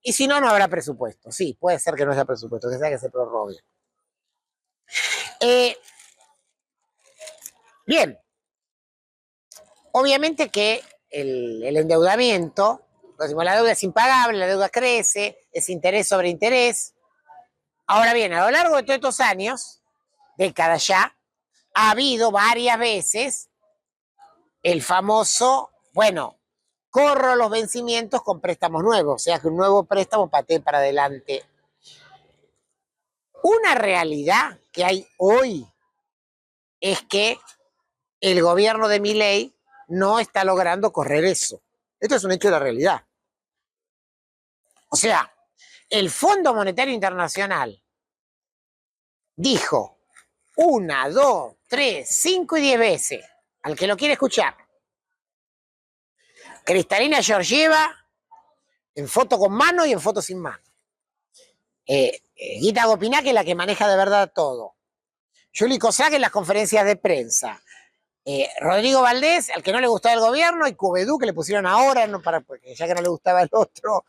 y si no, no habrá presupuesto. Sí, puede ser que no haya presupuesto, que sea que se prorrogue. Bien, obviamente que el endeudamiento, decimos, la deuda es impagable, la deuda crece, es interés sobre interés. Ahora bien, a lo largo de todos estos años, décadas ya, ha habido varias veces el famoso, bueno, corro los vencimientos con préstamos nuevos, o sea que un nuevo préstamo patee para adelante. Una realidad que hay hoy es que el gobierno de Milei no está logrando correr eso. Esto es un hecho de la realidad. O sea, el Fondo Monetario Internacional dijo 1, 2, 3, 5 y 10 veces, al que lo quiere escuchar, Cristalina Georgieva en foto con mano y en foto sin mano. Guita Gopiná, que es la que maneja de verdad todo. Juli Cossack en las conferencias de prensa. Rodrigo Valdés, al que no le gustaba el gobierno, y Cubedú, que le pusieron ahora, no porque ya que no le gustaba el otro.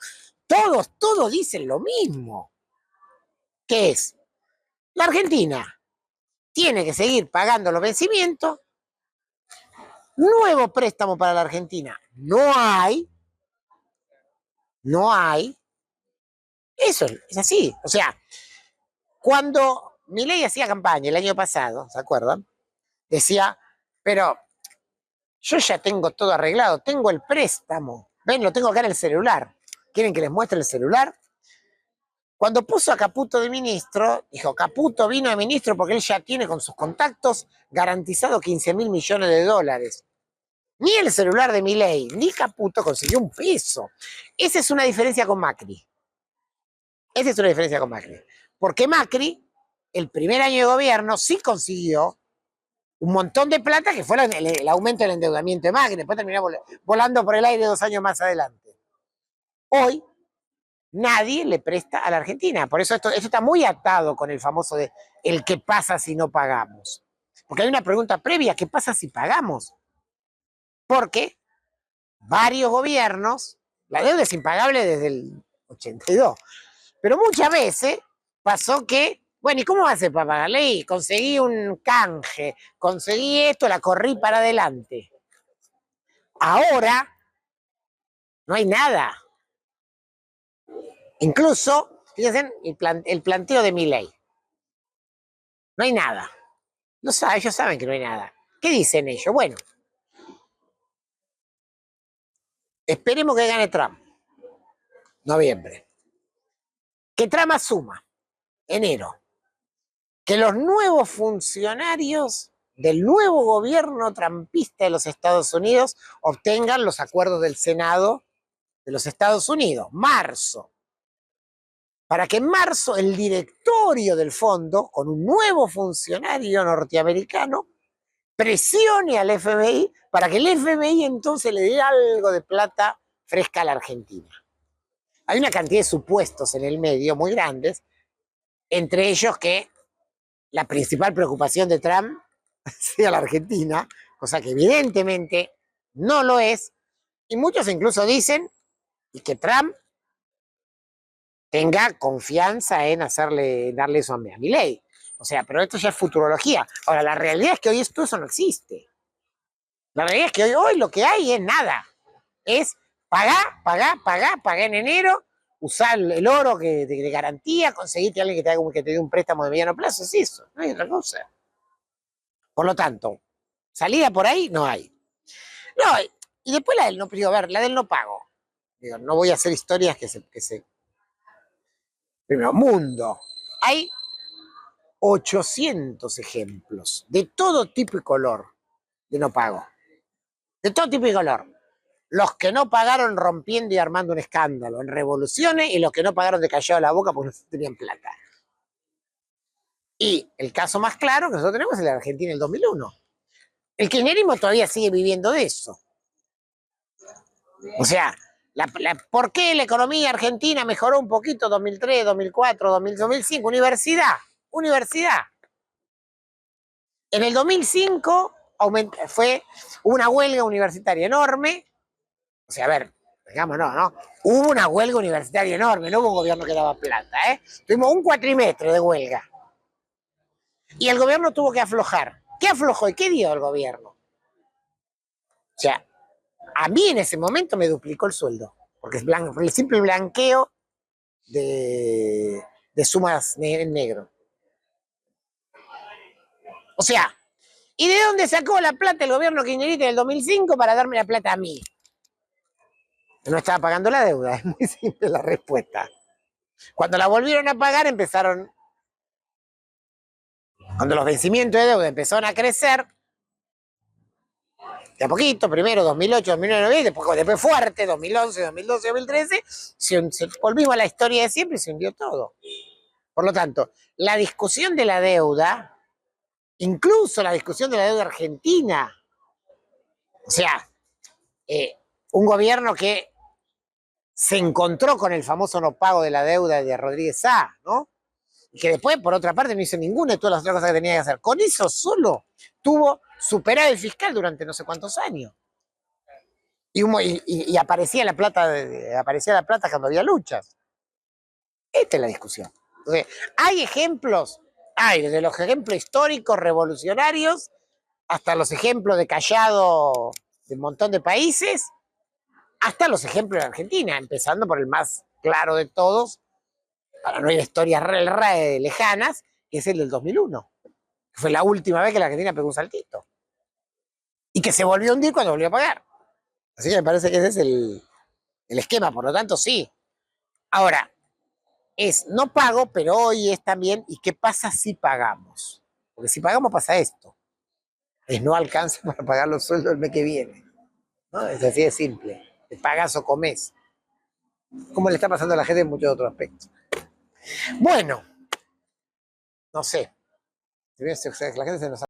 Todos dicen lo mismo. ¿Qué es? La Argentina tiene que seguir pagando los vencimientos. Nuevo préstamo para la Argentina. No hay. Eso es así. O sea, cuando Milei hacía campaña el año pasado, ¿se acuerdan? Decía, pero yo ya tengo todo arreglado, tengo el préstamo. Ven, lo tengo acá en el celular. ¿Quieren que les muestre el celular? Cuando puso a Caputo de ministro, dijo, Caputo vino de ministro porque él ya tiene con sus contactos garantizado 15.000 millones de dólares. Ni el celular de Milei, ni Caputo consiguió un peso. Esa es una diferencia con Macri. Porque Macri, el primer año de gobierno, sí consiguió un montón de plata, que fue el aumento del endeudamiento de Macri. Después terminó volando por el aire 2 años más adelante. Hoy, nadie le presta a la Argentina. Por eso esto está muy atado con el famoso de el qué pasa si no pagamos. Porque hay una pregunta previa, ¿qué pasa si pagamos? Porque varios gobiernos, la deuda es impagable desde el 82, pero muchas veces pasó que, bueno, ¿y cómo va a hacer para pagarle? Y conseguí un canje, conseguí esto, la corrí para adelante. Ahora no hay nada. Incluso, fíjense, el planteo de Milei. No hay nada. Ellos saben que no hay nada. ¿Qué dicen ellos? Bueno, esperemos que gane Trump. Noviembre. Que Trump asuma. Enero. Que los nuevos funcionarios del nuevo gobierno trumpista de los Estados Unidos obtengan los acuerdos del Senado de los Estados Unidos. Marzo. Para que en marzo el directorio del fondo, con un nuevo funcionario norteamericano, presione al FBI para que el FBI entonces le dé algo de plata fresca a la Argentina. Hay una cantidad de supuestos en el medio muy grandes, entre ellos que la principal preocupación de Trump sea la Argentina, cosa que evidentemente no lo es, y muchos incluso dicen y que Trump tenga confianza en darle eso a Milei. O sea, pero esto ya es futurología. Ahora, la realidad es que hoy eso no existe. La realidad es que hoy lo que hay es nada. Es pagar en enero, usar el oro de garantía, conseguirte a alguien que te dé un préstamo de mediano plazo, es eso, no hay otra cosa. Por lo tanto, salida por ahí no hay. No, y después la del no, digo, a ver, la del no pago. Digo, no voy a hacer historias que se... Primero, mundo. Hay 800 ejemplos de todo tipo y color de no pago. De todo tipo y color. Los que no pagaron rompiendo y armando un escándalo en revoluciones y los que no pagaron de callado la boca porque no tenían plata. Y el caso más claro que nosotros tenemos es el de Argentina en el 2001. El kirchnerismo todavía sigue viviendo de eso. O sea, ¿por qué la economía argentina mejoró un poquito 2003, 2004, 2005? Universidad. En el 2005 fue una huelga universitaria enorme. O sea, a ver, digamos, no. Hubo una huelga universitaria enorme, no hubo un gobierno que daba plata, ¿eh? Tuvimos un cuatrimestre de huelga. Y el gobierno tuvo que aflojar. ¿Qué aflojó y qué dio el gobierno? O sea, a mí en ese momento me duplicó el sueldo, porque es el simple blanqueo de sumas en negro. O sea, ¿y de dónde sacó la plata el gobierno kirchnerista del 2005 para darme la plata a mí? No estaba pagando la deuda, es muy simple la respuesta. Cuando la volvieron a pagar empezaron, cuando los vencimientos de deuda empezaron a crecer, de a poquito, primero 2008, 2009, después fuerte, 2011, 2012, 2013, volvimos a la historia de siempre y se hundió todo. Por lo tanto, la discusión de la deuda, incluso la discusión de la deuda argentina, o sea, un gobierno que se encontró con el famoso no pago de la deuda de Rodríguez Sá, ¿no? Y que después, por otra parte, no hizo ninguna de todas las otras cosas que tenía que hacer. Con eso solo tuvo superávit fiscal durante no sé cuántos años. Y aparecía la plata cuando había luchas. Esta es la discusión. Entonces, hay ejemplos, desde los ejemplos históricos, revolucionarios, hasta los ejemplos de Callado de un montón de países, hasta los ejemplos de Argentina, empezando por el más claro de todos, para no ir a historias lejanas, que es el del 2001, que fue la última vez que la Argentina pegó un saltito. Y que se volvió a hundir cuando volvió a pagar. Así que me parece que ese es el esquema, por lo tanto, sí. Ahora, no pago, pero hoy es también, ¿y qué pasa si pagamos? Porque si pagamos pasa esto. No alcanza para pagar los sueldos el mes que viene. ¿No? Es así de simple. Te pagas o comes. Como le está pasando a la gente en muchos otros aspectos. Bueno, no sé. La gente se nos